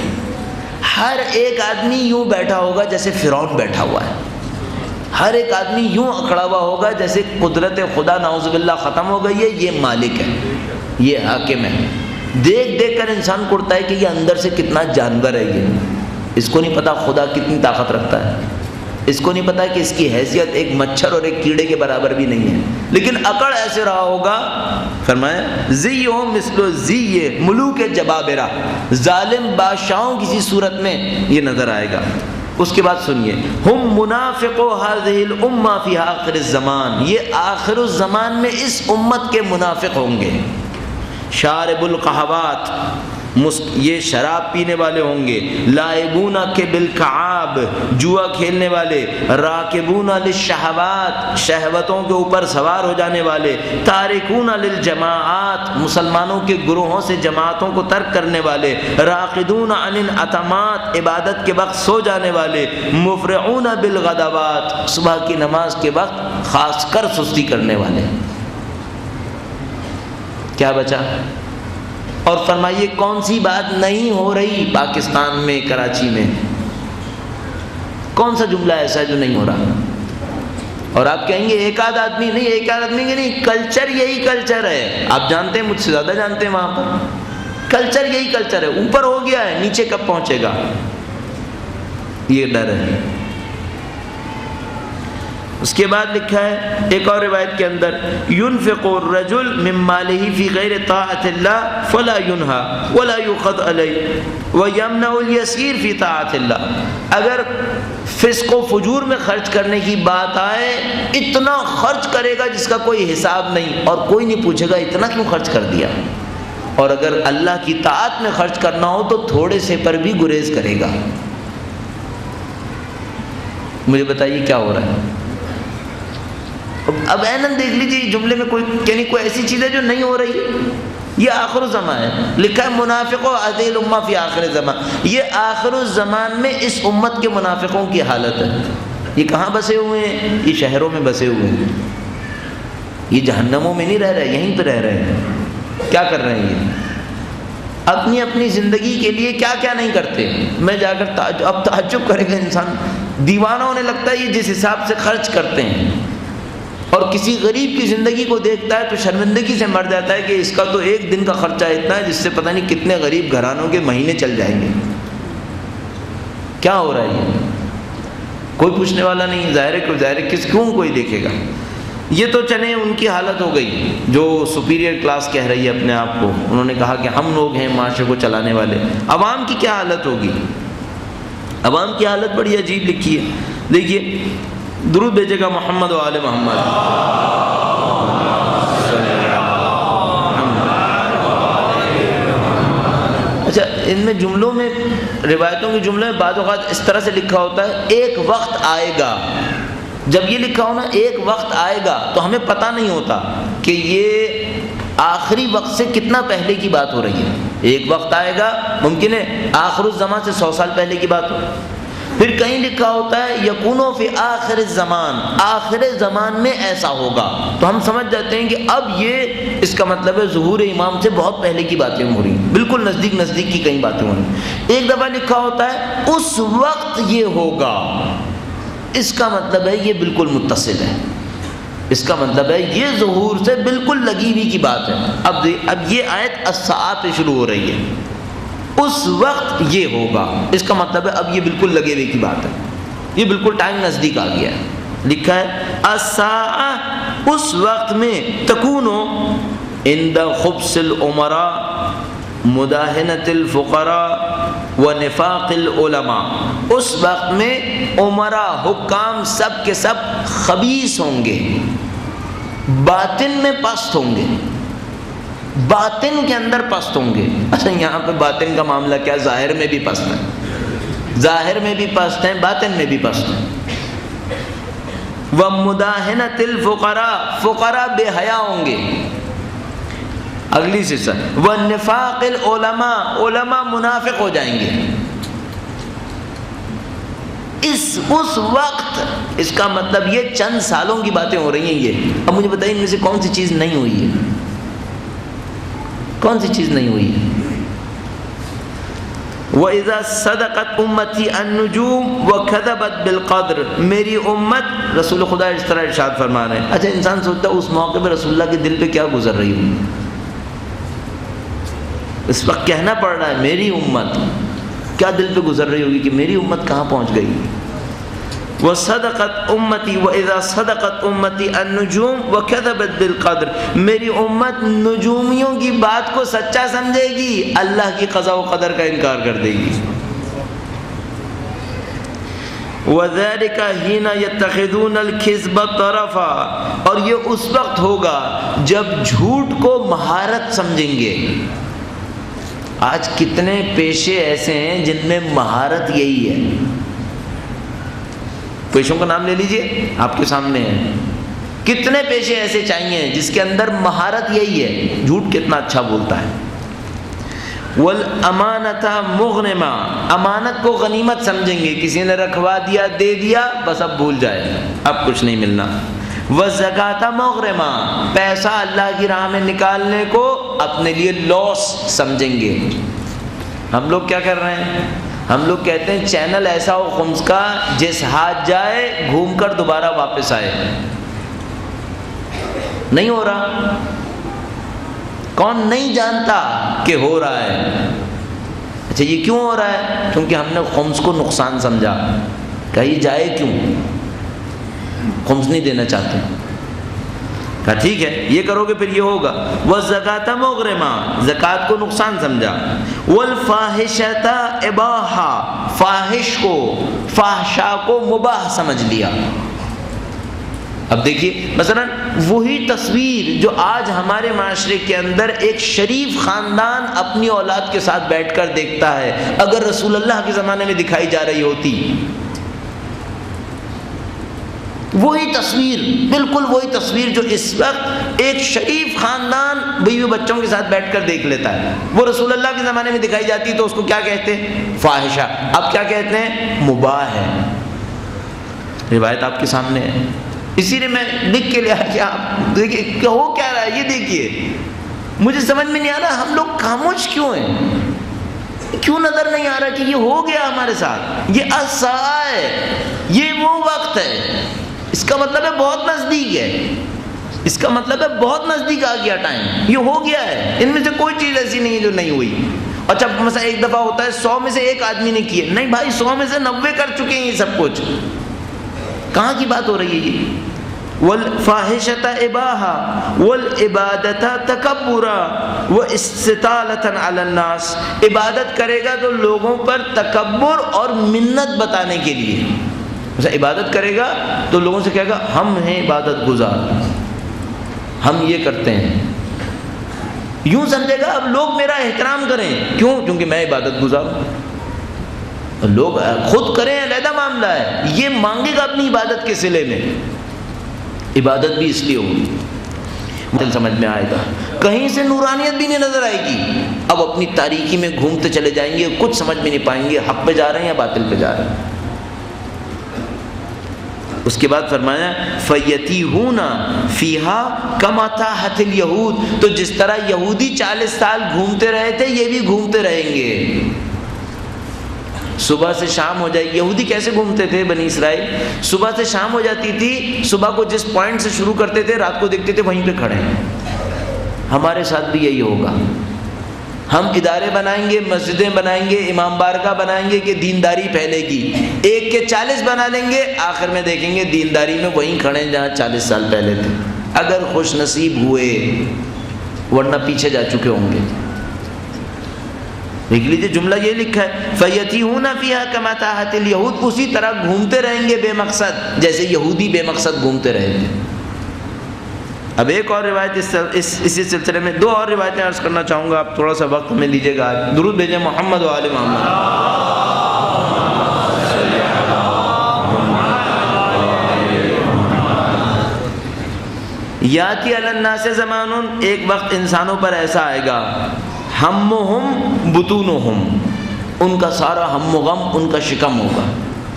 ہر ایک آدمی یوں بیٹھا ہوگا جیسے فرعون بیٹھا ہوا ہے، ہر ایک آدمی یوں اکھڑا ہوا ہوگا جیسے قدرت خدا نعوذ باللہ ختم ہو گئی ہے، یہ مالک ہے، یہ حاکم ہے۔ دیکھ دیکھ کر انسان کڑتا ہے کہ یہ اندر سے کتنا جانور ہے، یہ اس کو نہیں پتا خدا کتنی طاقت رکھتا ہے، اس کو نہیں پتا کہ اس کی حیثیت ایک مچھر اور ایک کیڑے کے برابر بھی نہیں ہے، لیکن اکڑ ایسے رہا ہوگا۔ فرمایا ذِيُّهُمْ مِثْلُ ذِيِّ مُلُوكِ جَبَابِرَةٍ، ظالم بادشاہوں کسی صورت میں یہ نظر آئے گا۔ اس کے بعد سنیے، ہم منافقو هذه الامہ فی آخر الزمان، یہ آخر الزمان میں اس امت کے منافق ہوں گے۔ شارب القہوات، یہ شراب پینے والے ہوں گے، لائبون کے بالکعاب، جوا کھیلنے والے، راکبون للشہوات، شہوتوں کے اوپر سوار ہو جانے والے، تارکون للجماعات، مسلمانوں کے گروہوں سے جماعتوں کو ترک کرنے والے، راقدون عن الاتمات، عبادت کے وقت سو جانے والے، مفرعون بالغدوات، صبح کی نماز کے وقت خاص کر سستی کرنے والے۔ کیا بچا؟ اور فرمائیے کون سی بات نہیں ہو رہی پاکستان میں، کراچی میں؟ کون سا جملہ ایسا ہے جو نہیں ہو رہا؟ اور آپ کہیں گے ایک آدھ آدمی نہیں، ایک آدھ آدمی نہیں، کلچر یہی کلچر ہے۔ آپ جانتے ہیں، مجھ سے زیادہ جانتے ہیں وہاں پر، کلچر یہی کلچر ہے۔ اوپر ہو گیا ہے، نیچے کب پہنچے گا، یہ ڈر ہے۔ اس کے بعد لکھا ہے ایک اور روایت کے اندر، ينفق الرجل من ماله في غير طاعة الله فلا ينهى ولا يؤخذ عليه ويمنع اليسير في طاعة الله، اگر فسق و فجور میں خرچ کرنے کی بات آئے، اتنا خرچ کرے گا جس کا کوئی حساب نہیں، اور کوئی نہیں پوچھے گا اتنا کیوں خرچ کر دیا۔ اور اگر اللہ کی طاعت میں خرچ کرنا ہو تو تھوڑے سے پر بھی گریز کرے گا۔ مجھے بتائیے کیا ہو رہا ہے؟ اب اینن دیکھ لیجیے جملے میں کوئی یعنی کوئی ایسی چیز ہے جو نہیں ہو رہی ہے۔ یہ آخر الزمان ہے، لکھا ہے منافقو هذه الامہ فی آخر الزمان، یہ آخر الزمان میں اس امت کے منافقوں کی حالت ہے۔ یہ کہاں بسے ہوئے ہیں؟ یہ شہروں میں بسے ہوئے ہیں، یہ جہنموں میں نہیں رہ رہے، یہیں پہ رہ رہے ہیں۔ کیا کر رہے ہیں یہ؟ اپنی اپنی زندگی کے لیے کیا کیا نہیں کرتے۔ میں جا کر اب تعجب کرے گا انسان، دیوانہ ہونے لگتا ہے یہ جس حساب سے خرچ کرتے ہیں، اور کسی غریب کی زندگی کو دیکھتا ہے تو شرمندگی سے مر جاتا ہے کہ اس کا تو ایک دن کا خرچہ اتنا ہے جس سے پتہ نہیں کتنے غریب گھرانوں کے مہینے چل جائیں گے۔ کیا ہو رہا ہے یہ؟ کوئی پوچھنے والا نہیں، ظاہر ہے کیوں کوئی دیکھے گا۔ یہ تو چلیں ان کی حالت ہو گئی جو سپیریئر کلاس کہہ رہی ہے اپنے آپ کو، انہوں نے کہا کہ ہم لوگ ہیں معاشرے کو چلانے والے۔ عوام کی کیا حالت ہوگی؟ عوام کی حالت بڑی عجیب لکھی ہے، دیکھیے درود بھیجے گا محمد و آل محمد۔ اچھا، ان میں جملوں میں، روایتوں کے جملے میں بعض اوقات اس طرح سے لکھا ہوتا ہے ایک وقت آئے گا۔ جب یہ لکھا ہو نا ایک وقت آئے گا تو ہمیں پتہ نہیں ہوتا کہ یہ آخری وقت سے کتنا پہلے کی بات ہو رہی ہے۔ ایک وقت آئے گا، ممکن ہے آخر الزمان سے 100 سال پہلے کی بات ہو۔ پھر کہیں لکھا ہوتا ہے یکونو فی آخر الزمان، آخر زمان میں ایسا ہوگا، تو ہم سمجھ جاتے ہیں کہ اب یہ اس کا مطلب ہے ظہور امام سے بہت پہلے کی باتیں ہو رہی ہیں، بالکل نزدیک کی کئی باتیں ہو رہی ہیں۔ ایک دفعہ لکھا ہوتا ہے اس وقت یہ ہوگا، اس کا مطلب ہے یہ بالکل متصل ہے، اس کا مطلب ہے یہ ظہور سے بالکل لگی ہوئی کی بات ہے۔ اب یہ آیت الساعۃ پہ شروع ہو رہی ہے، اس وقت یہ ہوگا، اس کا مطلب ہے اب یہ بالکل لگے ہوئے کی بات ہے، یہ بالکل ٹائم نزدیک آ گیا ہے۔ لکھا ہے الساعہ، اس وقت میں، تکونو عند خبث الامراء مداہنۃ الفقراء و نفاق العلماء، اس وقت میں امراء، حکام سب کے سب خبیث ہوں گے، باطن میں پست ہوں گے، باطن کے اندر پست ہوں گے۔ اچھا، یہاں پہ باطن کا معاملہ کیا، ظاہر میں بھی پست ہے، ظاہر میں بھی پست ہیں، باطن میں بھی پست ہیں۔ وَمُدَاهِنَةِ الْفُقَرَاءِ، فقراء بے حیا ہوں گے۔ اگلی سلسلہ وَالنِّفَاقِ الْعُلَمَاء، علماء منافق ہو جائیں گے۔ اس وقت، اس کا مطلب یہ چند سالوں کی باتیں ہو رہی ہیں یہ۔ اب مجھے بتائیے ان میں سے کون سی چیز نہیں ہوئی ہے؟ کون سی چیز نہیں ہوئی ہے؟ وَإِذَا صَدَقَتْ أُمَّتِي النُّجُومُ وَكَذَبَتْ بِالْقَدْرِ، میری امت، رسول خدا اس طرح ارشاد فرما رہے ہیں۔ اچھا انسان سوچتا ہے اس موقع پہ رسول اللہ کے دل پہ کیا گزر رہی ہوگی؟ اس وقت کہنا پڑ رہا ہے میری امت، کیا دل پہ گزر رہی ہوگی کہ میری امت کہاں پہنچ گئی؟ وَصَدَقَتْ أُمَّتِي وَإِذَا صَدَقَتْ أُمَّتِي النُّجُومُ وَكَذَبَتْ بِالْقَدْرِ، میری امت نجومیوں کی بات کو سچا سمجھے گی، اللہ کی قضا و قدر کا انکار کر دے گی۔ وَذَلِكَ حِينَ يَتَّخِذُونَ الْكِذْبَ طَرَفًا، اور یہ اس وقت ہوگا جب جھوٹ کو مہارت سمجھیں گے۔ آج کتنے پیشے ایسے ہیں جن میں مہارت یہی ہے؟ پیشوں کا نام لے لیجئے، آپ کے سامنے ہے۔ کتنے پیشے ایسے چاہیے جس کے اندر مہارت یہی ہے، جھوٹ کتنا اچھا بولتا ہے۔ وَالْأَمَانَةَ مُغْنِمًا، امانت کو غنیمت سمجھیں گے، کسی نے رکھوا دیا دے دیا بس اب بھول جائے، اب کچھ نہیں ملنا۔ وَالزَّكَاةَ مُغْرِمًا، پیسہ اللہ کی راہ میں نکالنے کو اپنے لیے لاس سمجھیں گے۔ ہم لوگ کیا کر رہے ہیں؟ ہم لوگ کہتے ہیں چینل ایسا ہو خمس کا جس ہاتھ جائے گھوم کر دوبارہ واپس آئے۔ نہیں ہو رہا۔ کون نہیں جانتا کہ ہو رہا ہے؟ اچھا یہ کیوں ہو رہا ہے؟ کیونکہ ہم نے خمس کو نقصان سمجھا، کہیں جائے کیوں، خمس نہیں دینا چاہتے۔ کہا ٹھیک ہے یہ کرو گے پھر یہ ہوگا۔ وَالزَّكَاةَ مُغْرِمًا، زکوٰۃ کو نقصان سمجھا۔ وَالْفَاحِشَةَ إِبَاحَةً، فاحش کو، فحشا کو مباح سمجھ لیا۔ اب دیکھیے مثلا وہی تصویر جو آج ہمارے معاشرے کے اندر ایک شریف خاندان اپنی اولاد کے ساتھ بیٹھ کر دیکھتا ہے، اگر رسول اللہ کے زمانے میں دکھائی جا رہی ہوتی، وہی تصویر، بالکل وہی تصویر جو اس وقت ایک شریف خاندان بیوی بچوں کے ساتھ بیٹھ کر دیکھ لیتا ہے، وہ رسول اللہ کے زمانے میں دکھائی جاتی تو اس کو کیا کہتے ہیں؟ فاحشہ۔ اب کیا کہتے ہیں؟ مباح ہے۔ روایت آپ کے سامنے ہے، اسی لیے میں لکھ کے لیا کہ آپ دیکھیے کہ ہو کیا رہا ہے۔ یہ دیکھیے مجھے سمجھ میں نہیں آ رہا ہم لوگ خاموش کیوں ہیں؟ کیوں نظر نہیں آ رہا کہ یہ ہو گیا ہمارے ساتھ؟ یہ الساعہ ہے، یہ وہ وقت ہے، اس کا مطلب ہے بہت نزدیک ہے، اس کا مطلب ہے بہت نزدیک آ گیا ٹائم، یہ ہو گیا ہے۔ ان میں سے کوئی چیز ایسی نہیں ہے جو نہیں ہوئی۔ اچھا مثلا ایک دفعہ ہوتا ہے 100 میں سے ایک آدمی نے کیے، نہیں بھائی 100 میں سے 90 کر چکے ہیں یہ سب کچھ۔ کہاں کی بات ہو رہی ہے یہ؟ وَالْفَاحِشَةَ إِبَاحَةً وَالْعِبَادَةَ تَكَبُّرًا وَاسْتِطَالَةً عَلَى النَّاسِ، عبادت کرے گا تو لوگوں پر تکبر اور منت بتانے کے لیے۔ مثلا عبادت کرے گا تو لوگوں سے کہے گا ہم ہیں عبادت گزار، ہم یہ کرتے ہیں، یوں سمجھے گا اب لوگ میرا احترام کریں، کیوں؟ کیونکہ میں عبادت گزار ہوں۔ لوگ خود کریں علیحدہ معاملہ ہے، یہ مانگے گا اپنی عبادت کے صلے میں، عبادت بھی اس لیے ہوگی۔ سمجھ میں آئے گا، کہیں سے نورانیت بھی نہیں نظر آئے گی۔ اب اپنی تاریکی میں گھومتے چلے جائیں گے، کچھ سمجھ میں نہیں پائیں گے حق پہ جا رہے ہیں یا باطل پہ جا رہے ہیں۔ اس کے بعد فرمایا فَيَتِيهُونَ فِيهَا كَمَا تَاهَتِ الْيَهُودُ، تو جس طرح یہودی 40 سال گھومتے رہے تھے یہ بھی گھومتے رہیں گے۔ صبح سے شام ہو جائے، یہودی کیسے گھومتے تھے بنی اسرائیل؟ صبح سے شام ہو جاتی تھی، صبح کو جس پوائنٹ سے شروع کرتے تھے رات کو دیکھتے تھے وہیں پہ کھڑے ہیں۔ ہمارے ساتھ بھی یہی ہوگا، ہم ادارے بنائیں گے، مسجدیں بنائیں گے، امام بارگاہ بنائیں گے کہ دینداری پھیلے گی، ایک کے 40 بنا لیں گے، آخر میں دیکھیں گے دینداری میں وہیں کھڑے ہیں جہاں 40 سال پہلے تھے، اگر خوش نصیب ہوئے، ورنہ پیچھے جا چکے ہوں گے۔ دیکھ لیجیے جملہ یہ لکھا ہے فَيَتِيهُونَ فِيهَا كَمَا تَاهَتِ الْيَهُودُ، اسی طرح گھومتے رہیں گے بے مقصد جیسے یہودی بے مقصد گھومتے رہے تھے۔ اب ایک اور روایت اسی سلسلے میں، دو اور روایتیں عرض کرنا چاہوں گا، آپ تھوڑا سا وقت میں لیجیے گا۔ درود بھیجیں محمد و آل محمد۔ یاتی علی الناس زمان، ایک وقت انسانوں پر ایسا آئے گا، ہمہم بطونہم، ان کا سارا ہم و غم ان کا شکم ہوگا.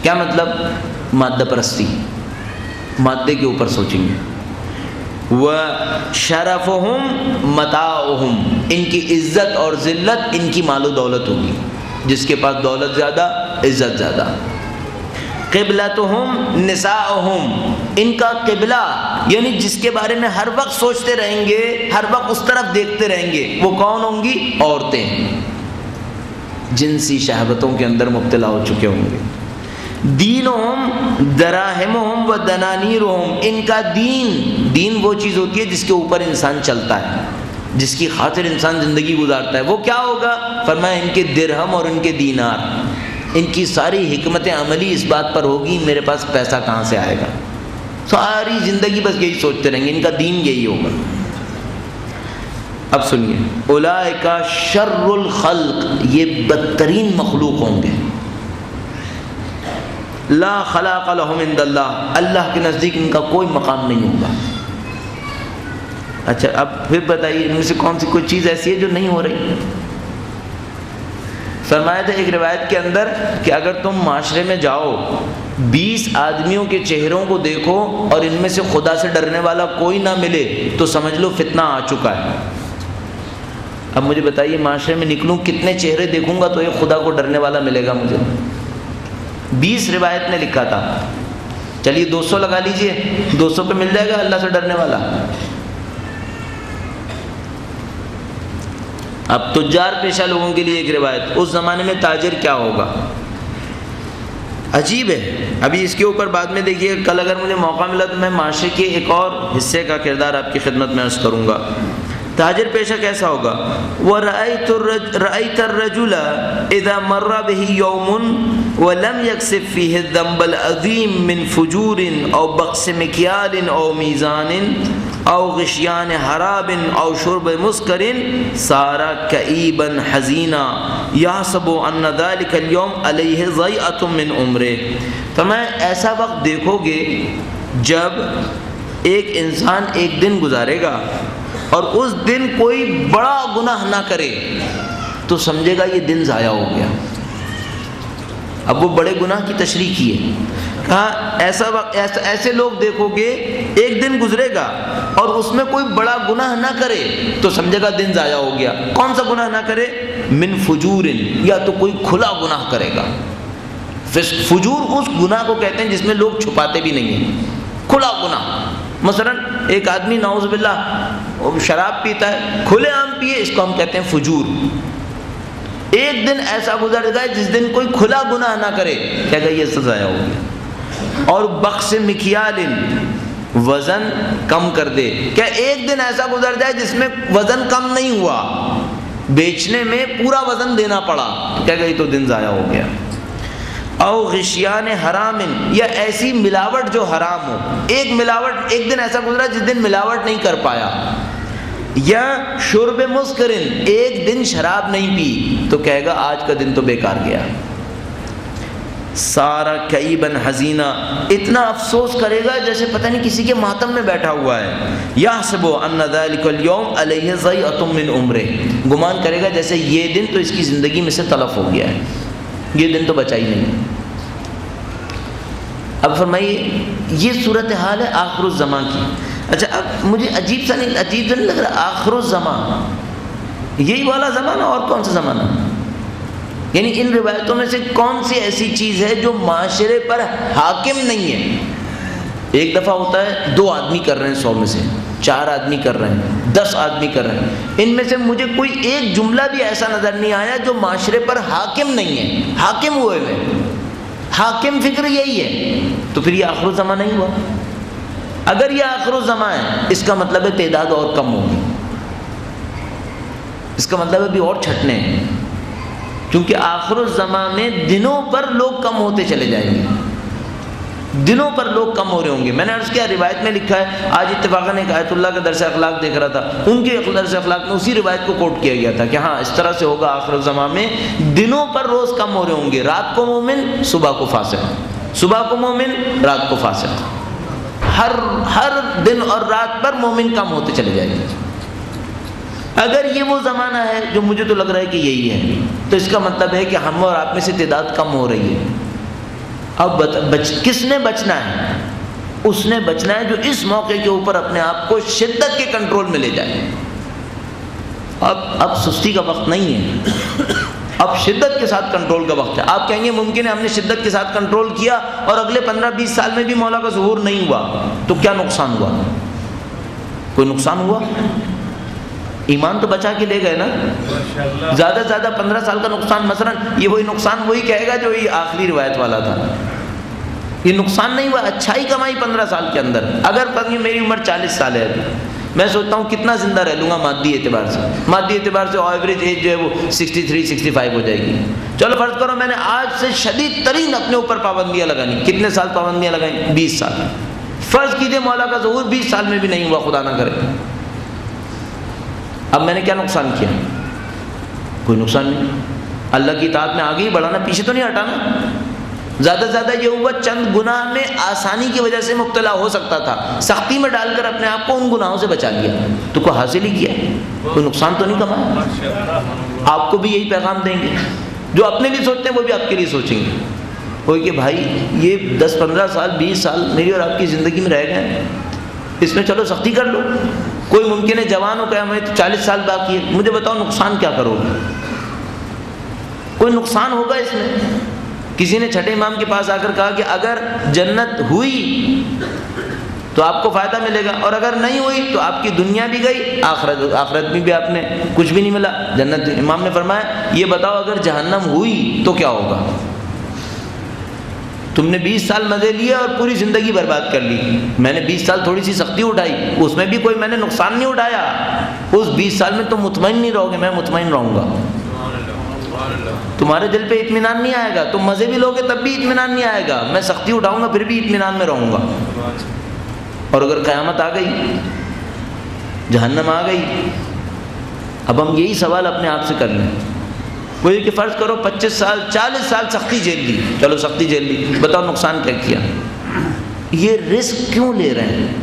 کیا مطلب؟ مادہ پرستی، مادے کے اوپر سوچیں گے. وَشَرَفُهُمْ مَتَاعُهُمْ، ان کی عزت اور ذلت ان کی مال و دولت ہوگی. جس کے پاس دولت زیادہ، عزت زیادہ. قِبْلَتُهُمْ نِسَاؤُهُمْ، ان کا قبلہ یعنی جس کے بارے میں ہر وقت سوچتے رہیں گے، ہر وقت اس طرف دیکھتے رہیں گے، وہ کون ہوں گی؟ عورتیں، جنسی شہوتوں کے اندر مبتلا ہو چکے ہوں گے. دینہم دراہمہم و دنانیرہم، ان کا دین وہ چیز ہوتی ہے جس کے اوپر انسان چلتا ہے، جس کی خاطر انسان زندگی گزارتا ہے. وہ کیا ہوگا؟ فرمایا ان کے درہم اور ان کے دینار، ان کی ساری حکمت عملی اس بات پر ہوگی میرے پاس پیسہ کہاں سے آئے گا. ساری زندگی بس یہی سوچتے رہیں گے، ان کا دین یہی ہوگا. اب سنیے، اولئک شر الخلق، یہ بدترین مخلوق ہوں گے. لا خلاق لهم عند اللہ، اللہ کے نزدیک ان کا کوئی مقام نہیں ہوگا. اچھا اب پھر بتائیے ان میں سے کون سی کوئی چیز ایسی ہے جو نہیں ہو رہی؟ فرمایا تھا ایک روایت کے اندر کہ اگر تم معاشرے میں جاؤ، 20 آدمیوں کے چہروں کو دیکھو اور ان میں سے خدا سے ڈرنے والا کوئی نہ ملے تو سمجھ لو فتنہ آ چکا ہے. اب مجھے بتائیے معاشرے میں نکلوں کتنے چہرے دیکھوں گا تو ایک خدا کو ڈرنے والا ملے گا مجھے؟ 20 روایت نے لکھا تھا. چلیے 200 لگا لیجئے، 200 پہ مل جائے گا اللہ سے ڈرنے والا. اب تجار پیشہ لوگوں کے لیے ایک روایت، اس زمانے میں تاجر کیا ہوگا؟ عجیب ہے. ابھی اس کے اوپر بعد میں دیکھیے، کل اگر مجھے موقع ملا تو میں معاشرے کے ایک اور حصے کا کردار آپ کی خدمت میں عرض کروں گا. تاجر پیشہ کیسا ہوگا؟ وَرَأَيْتَ الرَّجُلَ إِذَا مَرَّ بِهِ يَوْمٌ وَلَمْ يَكْسِبْ فِيهِ الذَّنْبَ الْعَظِيمَ مِنْ فُجُورٍ أَوْ بَخْسِ مِكْيَالٍ أَوْ مِيزَانٍ أَوْ غِشْيَانِ حَرَابٍ أَوْ شُرْبِ مُسْكَرٍ صَارَ كَئِيبًا حَزِينًا يَحْسَبُ أَنَّ ذَلِكَ الْيَوْمَ عَلَيْهِ ضَيْعَةٌ مِنْ عُمْرِهِ. فرمایا ایسا وقت دیکھو گے جب ایک انسان ایک دن گزارے گا اور اس دن کوئی بڑا گناہ نہ کرے تو سمجھے گا یہ دن ضائع ہو گیا. اب وہ بڑے گناہ کی تشریح کی ہے. کہا ایسے لوگ دیکھو گے ایک دن گزرے گا اور اس میں کوئی بڑا گناہ نہ کرے تو سمجھے گا دن ضائع ہو گیا. کون سا گناہ نہ کرے؟ من فجورن، یا تو کوئی کھلا گناہ کرے گا. فجور اس گناہ کو کہتے ہیں جس میں لوگ چھپاتے بھی نہیں ہیں، کھلا گناہ. مثلا ایک آدمی نعوذ باللہ شراب پیتا ہے، کھلے عام پیے، اس کو ہم کہتے ہیں فجور. ایک دن ایسا گزر گا جس دن کوئی کھلا گناہ نہ کرے، کہے گا یہ سزا ہو گیا. اور بخس مکیال، وزن کم کر دے، کیا ایک دن ایسا گزر جائے جس میں وزن کم نہیں ہوا، بیچنے میں پورا وزن دینا پڑا، کہے گا یہ تو دن ضائع ہو گیا. او غشیان حرام، یا ایسی ملاوٹ جو حرام ہو. ایک دن ایسا گزرا جس دن ملاوٹ نہیں کر پایا. یا شرب مسکرن، ایک دن شراب نہیں پی تو کہے گا آج کا دن تو بیکار گیا. سارا کئیبن حزینہ، اتنا افسوس کرے گا جیسے پتہ نہیں کسی کے ماتم میں بیٹھا ہوا ہے. یحسب ان ذلک اليوم علیہ ضیعۃ من عمرہ، گمان کرے گا جیسے یہ دن تو اس کی زندگی میں سے تلف ہو گیا ہے، یہ دن تو بچا ہی نہیں. اب فرمائیے یہ صورتحال ہے آخر الزمان کی. اچھا اب مجھے عجیب سا نہیں لگ رہا، آخر الزمان یہی والا زمانہ اور کون سا زمانہ؟ یعنی ان روایتوں میں سے کون سی ایسی چیز ہے جو معاشرے پر حاکم نہیں ہے؟ ایک دفعہ ہوتا ہے 2 آدمی کر رہے ہیں 100 میں سے، 4 آدمی کر رہے ہیں، 10 آدمی کر رہے ہیں. ان میں سے مجھے کوئی ایک جملہ بھی ایسا نظر نہیں آیا جو معاشرے پر حاکم نہیں ہے. حاکم ہوئے ہوئے، حاکم فکر یہی ہے، تو پھر یہ آخر الزمان نہیں ہوا. اگر یہ آخر الزمان ہے اس کا مطلب ہے تعداد اور کم ہوگی، اس کا مطلب ہے ابھی اور چھٹنے ہیں، کیونکہ آخر الزمان میں دنوں پر لوگ کم ہوتے چلے جائیں گے، دنوں پر لوگ کم ہو رہے ہوں گے. میں نے عرض کیا روایت میں لکھا ہے، آج اتفاقاً ایک آیت اللہ کا درس اخلاق دیکھ رہا تھا، ان کے درس اخلاق میں اسی روایت کو کوٹ کیا گیا تھا کہ ہاں اس طرح سے ہوگا آخر الزمان میں، دنوں پر روز کم ہو رہے ہوں گے، رات کو مومن صبح کو فاسق، صبح کو مومن رات کو فاسق. ہر دن اور رات پر مومن کم ہوتے چلے جائیں گے۔ اگر یہ وہ زمانہ ہے جو مجھے تو لگ رہا ہے کہ یہی ہے، تو اس کا مطلب ہے کہ ہم اور آپ میں سے تعداد کم ہو رہی ہے۔ اب کس نے بچنا ہے؟ اس نے بچنا ہے جو اس موقع کے اوپر اپنے آپ کو شدت کے کنٹرول میں لے جائے۔ اب سستی کا وقت نہیں ہے، اب شدت کے ساتھ کنٹرول کا وقت ہے۔ آپ کہیں گے ممکن ہے ہم نے شدت کے ساتھ کنٹرول کیا اور اگلے 15-20 سال میں بھی مولا کا ظہور نہیں ہوا، تو کیا نقصان ہوا؟ کوئی نقصان ہوا؟ ایمان تو بچا کے لے گئے نا۔ زیادہ سے زیادہ 15 سال کا نقصان، مثلا یہ وہی نقصان وہی کہے گا جو یہ آخری روایت والا تھا، یہ نقصان نہیں ہوا، اچھائی کمائی 15 سال کے اندر۔ اگر میری عمر 40 سال ہے، میں سوچتا ہوں کتنا زندہ رہ لوں گا مادی اعتبار سے ایوریج ایج جو ہے وہ 63-65 ہو جائے گی۔ چلو فرض کرو میں نے آج سے شدید ترین اپنے اوپر پابندیاں لگانی، کتنے سال پابندیاں لگائیں؟ 20 سال۔ فرض کیجئے مولا کا ظہور 20 سال میں بھی نہیں ہوا، خدا نہ کرے، اب میں نے کیا نقصان کیا؟ کوئی نقصان نہیں۔ اللہ کی اطاعت میں آگے ہی بڑھانا، پیچھے تو نہیں ہٹانا۔ زیادہ سے زیادہ یہ ہوا چند گناہ میں آسانی کی وجہ سے مبتلا ہو سکتا تھا، سختی میں ڈال کر اپنے آپ کو ان گناہوں سے بچا لیا، تو کوئی حاصل ہی کیا، کوئی نقصان تو نہیں کمایا۔ آپ کو بھی یہی پیغام دیں گے، جو اپنے لیے سوچتے ہیں وہ بھی آپ کے لیے سوچیں گے، کوئی کہ بھائی یہ 10-15 سال 20 سال میری اور آپ کی زندگی میں رہ گئے، اس میں چلو سختی کر لو۔ کوئی ممکن ہے جوان ہو کہ ہمیں تو 40 سال باقی ہے، مجھے بتاؤ نقصان کیا کرو گے؟ کوئی نقصان ہوگا اس میں؟ کسی نے چھٹے امام کے پاس آ کر کہا کہ اگر جنت ہوئی تو آپ کو فائدہ ملے گا، اور اگر نہیں ہوئی تو آپ کی دنیا بھی گئی، آخرت میں بھی آپ نے کچھ بھی نہیں ملا، جنت۔ امام نے فرمایا یہ بتاؤ اگر جہنم ہوئی تو کیا ہوگا؟ تم نے 20 سال مزے لیے اور پوری زندگی برباد کر لی۔ میں نے 20 سال تھوڑی سی سختی اٹھائی، اس میں بھی کوئی میں نے نقصان نہیں اٹھایا۔ اس 20 سال میں تم مطمئن نہیں رہو گے، میں مطمئن رہوں گا۔ تمہارے دل پہ اطمینان نہیں آئے گا، تم مزے بھی لوگے تب بھی اطمینان نہیں آئے گا، میں سختی اٹھاؤں گا پھر بھی اطمینان میں رہوں گا۔ اور اگر قیامت آ گئی، جہنم آ گئی، اب ہم یہی سوال اپنے آپ سے کر لیں۔ وہی کہ فرض کرو 25 سال 40 سال سختی جھیل لی، چلو سختی جھیل لی، بتاؤ نقصان کیا کیا؟ یہ رسک کیوں لے رہے ہیں؟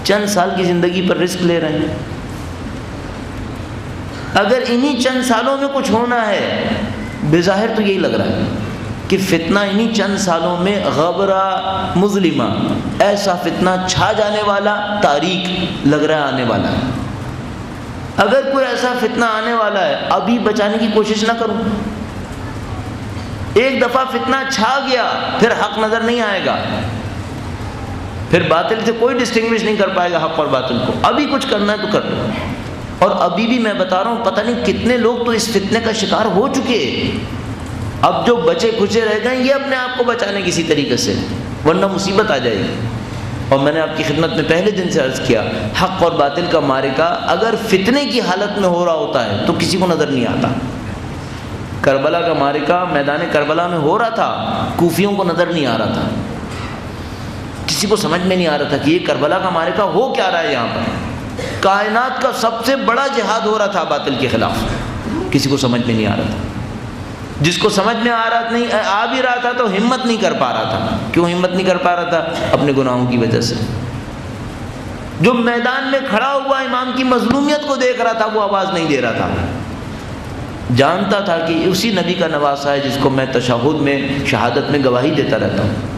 چند سال کی زندگی پر رسک لے رہے ہیں۔ اگر انہی چند سالوں میں کچھ ہونا ہے، بظاہر تو یہی لگ رہا ہے کہ فتنہ انہی چند سالوں میں غبرہ مظلمہ، ایسا فتنہ چھا جانے والا، تاریخ لگ رہا ہے آنے والا ہے۔ اگر کوئی ایسا فتنہ آنے والا ہے، ابھی بچانے کی کوشش نہ کروں۔ ایک دفعہ فتنہ چھا گیا پھر حق نظر نہیں آئے گا، پھر باطل سے کوئی ڈسٹنگوش نہیں کر پائے گا حق اور باطل کو۔ ابھی کچھ کرنا ہے تو کر لو۔ اور ابھی بھی میں بتا رہا ہوں پتہ نہیں کتنے لوگ تو اس فتنے کا شکار ہو چکے، اب جو بچے کھچے رہ گئے یہ اپنے آپ کو بچانے کسی طریقے سے، ورنہ مصیبت آ جائے گی۔ اور میں نے آپ کی خدمت میں پہلے دن سے عرض کیا، حق اور باطل کا معرکہ اگر فتنے کی حالت میں ہو رہا ہوتا ہے تو کسی کو نظر نہیں آتا۔ کربلا کا معرکہ میدان کربلا میں ہو رہا تھا، کوفیوں کو نظر نہیں آ رہا تھا، کسی کو سمجھ میں نہیں آ رہا تھا کہ یہ کربلا کا معرکہ ہو کیا رہا ہے یہاں پر۔ کائنات کا سب سے بڑا جہاد ہو رہا تھا باطل کے خلاف، کسی کو سمجھ میں نہیں آ رہا تھا۔ جس کو سمجھ میں آ بھی رہا تھا تو ہمت نہیں کر پا رہا تھا۔ کیوں ہمت نہیں کر پا رہا تھا؟ اپنے گناہوں کی وجہ سے۔ جو میدان میں کھڑا ہوا امام کی مظلومیت کو دیکھ رہا تھا وہ آواز نہیں دے رہا تھا، جانتا تھا کہ اسی نبی کا نواسہ ہے جس کو میں تشہد میں شہادت میں گواہی دیتا رہتا ہوں۔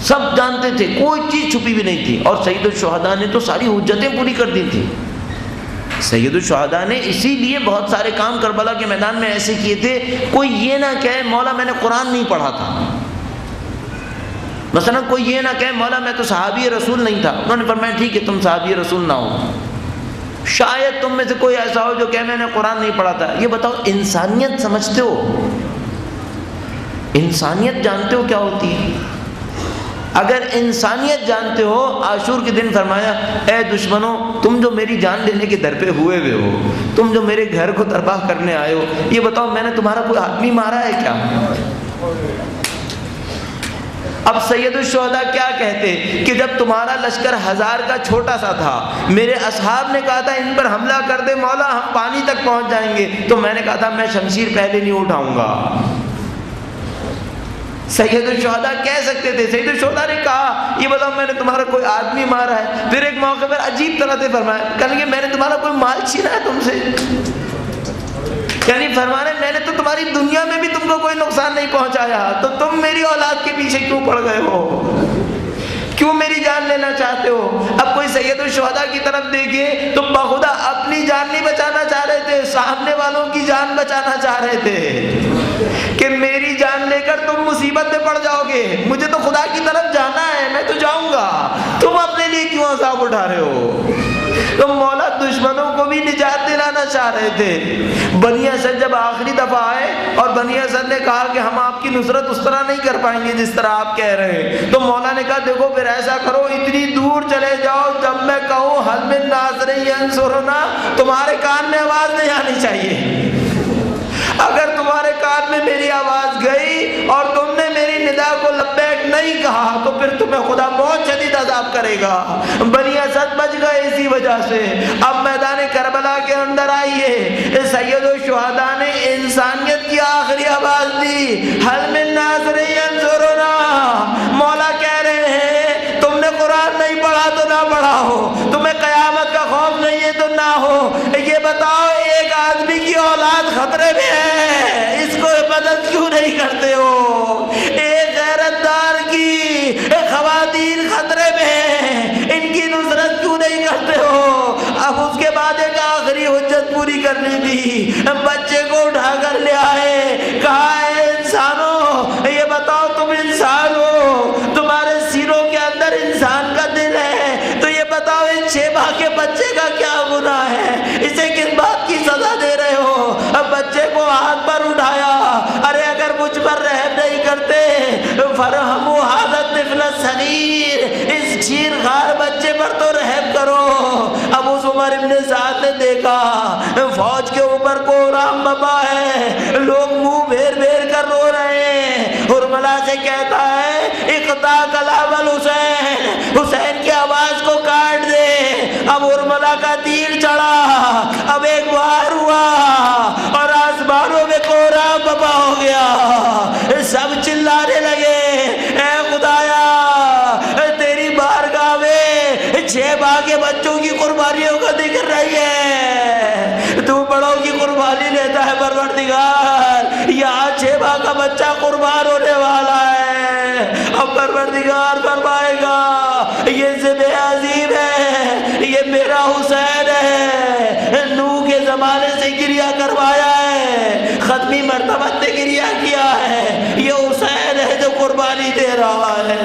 سب جانتے تھے، کوئی چیز چھپی بھی نہیں تھی، اور سید الشہداء نے تو ساری حجتیں پوری کر دی تھی۔ سید الشہداء نے اسی لیے بہت سارے کام کربلا کے میدان میں ایسے کیے تھے، کوئی یہ نہ کہے مولا میں نے قرآن نہیں پڑھا تھا، مثلا کوئی یہ نہ کہے مولا میں تو صحابی رسول نہیں تھا۔ انہوں نے فرمایا ٹھیک ہے تم صحابی رسول نہ ہو، شاید تم میں سے کوئی ایسا ہو جو کہ میں نے قرآن نہیں پڑھا تھا۔ یہ بتاؤ انسانیت سمجھتے ہو؟ انسانیت جانتے ہو کیا ہوتی ہے؟ اگر انسانیت جانتے ہو، عاشور کے دن فرمایا اے دشمنوں تم جو میری جان لینے کے در پہ ہوئے ہو، تم جو میرے گھر کو تباہ کرنے آئے ہو، یہ بتاؤ میں نے تمہارا کوئی آدمی مارا ہے کیا؟ اب سید الشہداء کیا کہتے کہ جب تمہارا لشکر 1000 کا چھوٹا سا تھا، میرے اصحاب نے کہا تھا ان پر حملہ کر دے مولا ہم پانی تک پہنچ جائیں گے، تو میں نے کہا تھا میں شمشیر پہلے نہیں اٹھاؤں گا۔ سید الشہداء کہہ سکتے تھے. سید الشہداء نے کہا یہ بتاؤ میں نے تمہارا کوئی آدمی مارا ہے؟ پھر ایک موقع پر عجیب طرح سے فرمایا, کہنے کہ میں نے تمہارا کوئی مال چھینا ہے تم سے؟ یعنی فرمانے میں نے تو تمہاری دنیا میں بھی تم کو کوئی نقصان نہیں پہنچایا, تو تم میری اولاد کے پیچھے کیوں پڑ گئے ہو؟ کیوں میری جان لینا چاہتے ہو؟ اب کوئی سید الشہداء کی طرف دیکھے تو بخدا اپنی جان نہیں بچانا چاہ رہے تھے, سامنے والوں کی جان بچانا چاہ رہے تھے کہ میری جان لے کر تم مصیبت میں پڑ جاؤ گے, مجھے تو خدا کی طرف جانا ہے, میں تو جاؤں گا, تم اپنے لیے کیوں عذاب اٹھا رہے ہو؟ تو مولا دشمنوں کو بھی نجات دلانا چاہ رہے تھے. بنی اسد جب آخری دفعہ آئے اور بنی اسد نے کہا کہ ہم آپ کی نصرت اس طرح نہیں کر پائیں گے جس طرح آپ کہہ رہے ہیں, تو مولا نے کہا دیکھو پھر ایسا کرو, اتنی دور چلے جاؤ, جب میں کہوں حل من ناصر ینصرنا تمہارے کان میں آواز نہیں آنی چاہیے. اگر تمہارے کان میں میری آواز گئی اور تم نے میری ندا کو لبیک نہیں کہا تو پھر تمہیں خدا بہت شدید عذاب کرے گا. بنی اسد بچ گئے اسی وجہ سے. اب میدان کربلا کے اندر آئیے, سید الشہداء نے انسانیت کی آخری آواز دی, حل من ناصر ینصرنا. مولا کہہ رہے ہیں تم نے قرآن نہیں پڑھا تو نہ پڑھا ہو, تمہیں قیامت کا خوف نہیں ہے تو نہ ہو, یہ بتاؤ ایک آدمی کی اولاد خطرے میں ہے, اس کو مدد کیوں نہیں کرتے ہو؟ ایک غیرت دار کی خواتین خطرے میں ہیں, ان کی نصرت کیوں نہیں کرتے ہو؟ اب اس کے بعد ایک آخری حجت پوری کرنی تھی, بچے کو اٹھا کر لے آئے, کہا اے انسانوں یہ بتاؤ تم انسان ہو, تمہارے سینوں کے اندر انسان کا دل ہے, تو یہ بتاؤ ان 6 ماہ کے بچے کا کیا گناہ ہے, اسے کس بات کی سزا دے رہے ہو؟ اب بچے کو ہاتھ پر اٹھایا, ارے اگر مجھ پر رحم نہیں کرتے فرحموا ھذا الطفل الصغیر, اس چیر خار بچے پر تو رحم کرو. اب اس عمر ابن سعد نے دیکھا فوج کے اوپر کوہرام بپا ہے, لوگ منہ بھیر بھیر کر رو رہے ہیں. حرملہ سے کہتا ہے اقطع کلام الحسین, حسین کی آواز کو کاٹ دے. اب حرملہ کا تیر چڑھا, اب ایک وار ہوا اور آسمانوں میں کوہرام بپا ہو گیا. سب چلانے لگے اے خدایا تیری بارگاہ میں 6 ماہ کے بچوں کی قربانیوں کا ذکر رہی ہے, تو بڑوں کی قربانی لیتا ہے پروردگار, یہاں 6 ماہ کا بچہ قربان ہونے والا ہے. اب پروردگار فرمائے گا یہ ذبح عظیم ہے, یہ میرا حسین ہے, نوح کے زمانے سے گریہ کروایا ہے, ختمی مرتبت نے گریہ کیا ہے, یہ حسین ہے جو قربانی دے رہا ہے.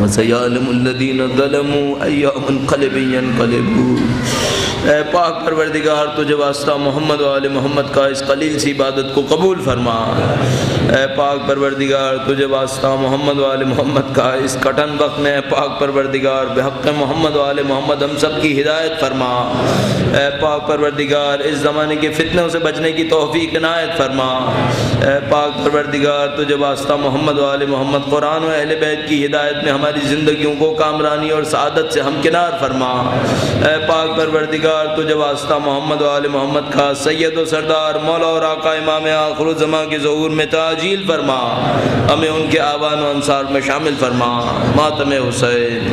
وَسَيَعْلَمُ الَّذِينَ ظَلَمُوا أَيَّ مُنْقَلِبٍ يَنْقَلِبُونَ. اے پاک پروردگار تجھے واسطہ محمد و آل محمد کا اس قلیل سی عبادت کو قبول فرما. اے پاک پروردگار تجھے واسطہ محمد و آل محمد کا اس کٹن وقت میں پاک پروردگار بحق محمد و آل محمد ہم سب کی ہدایت فرما. اے پاک پروردگار اس زمانے کے فتنوں سے بچنے کی توفیق عنایت فرما. اے پاک پروردگار تجھے واسطہ محمد و آل محمد قرآن و اہل بیت کی ہدایت میں ہماری زندگیوں کو کامرانی اور سعادت سے ہمکنار فرما. اے پاک پروردگار تجھے واسطہ محمد و آل محمد کا سید و سردار مولا اور آقا امام آخر الزمان کے ظہور میں تعجیل فرما. ہمیں ان کے آوان و انصار میں شامل فرما. ماتم حسین.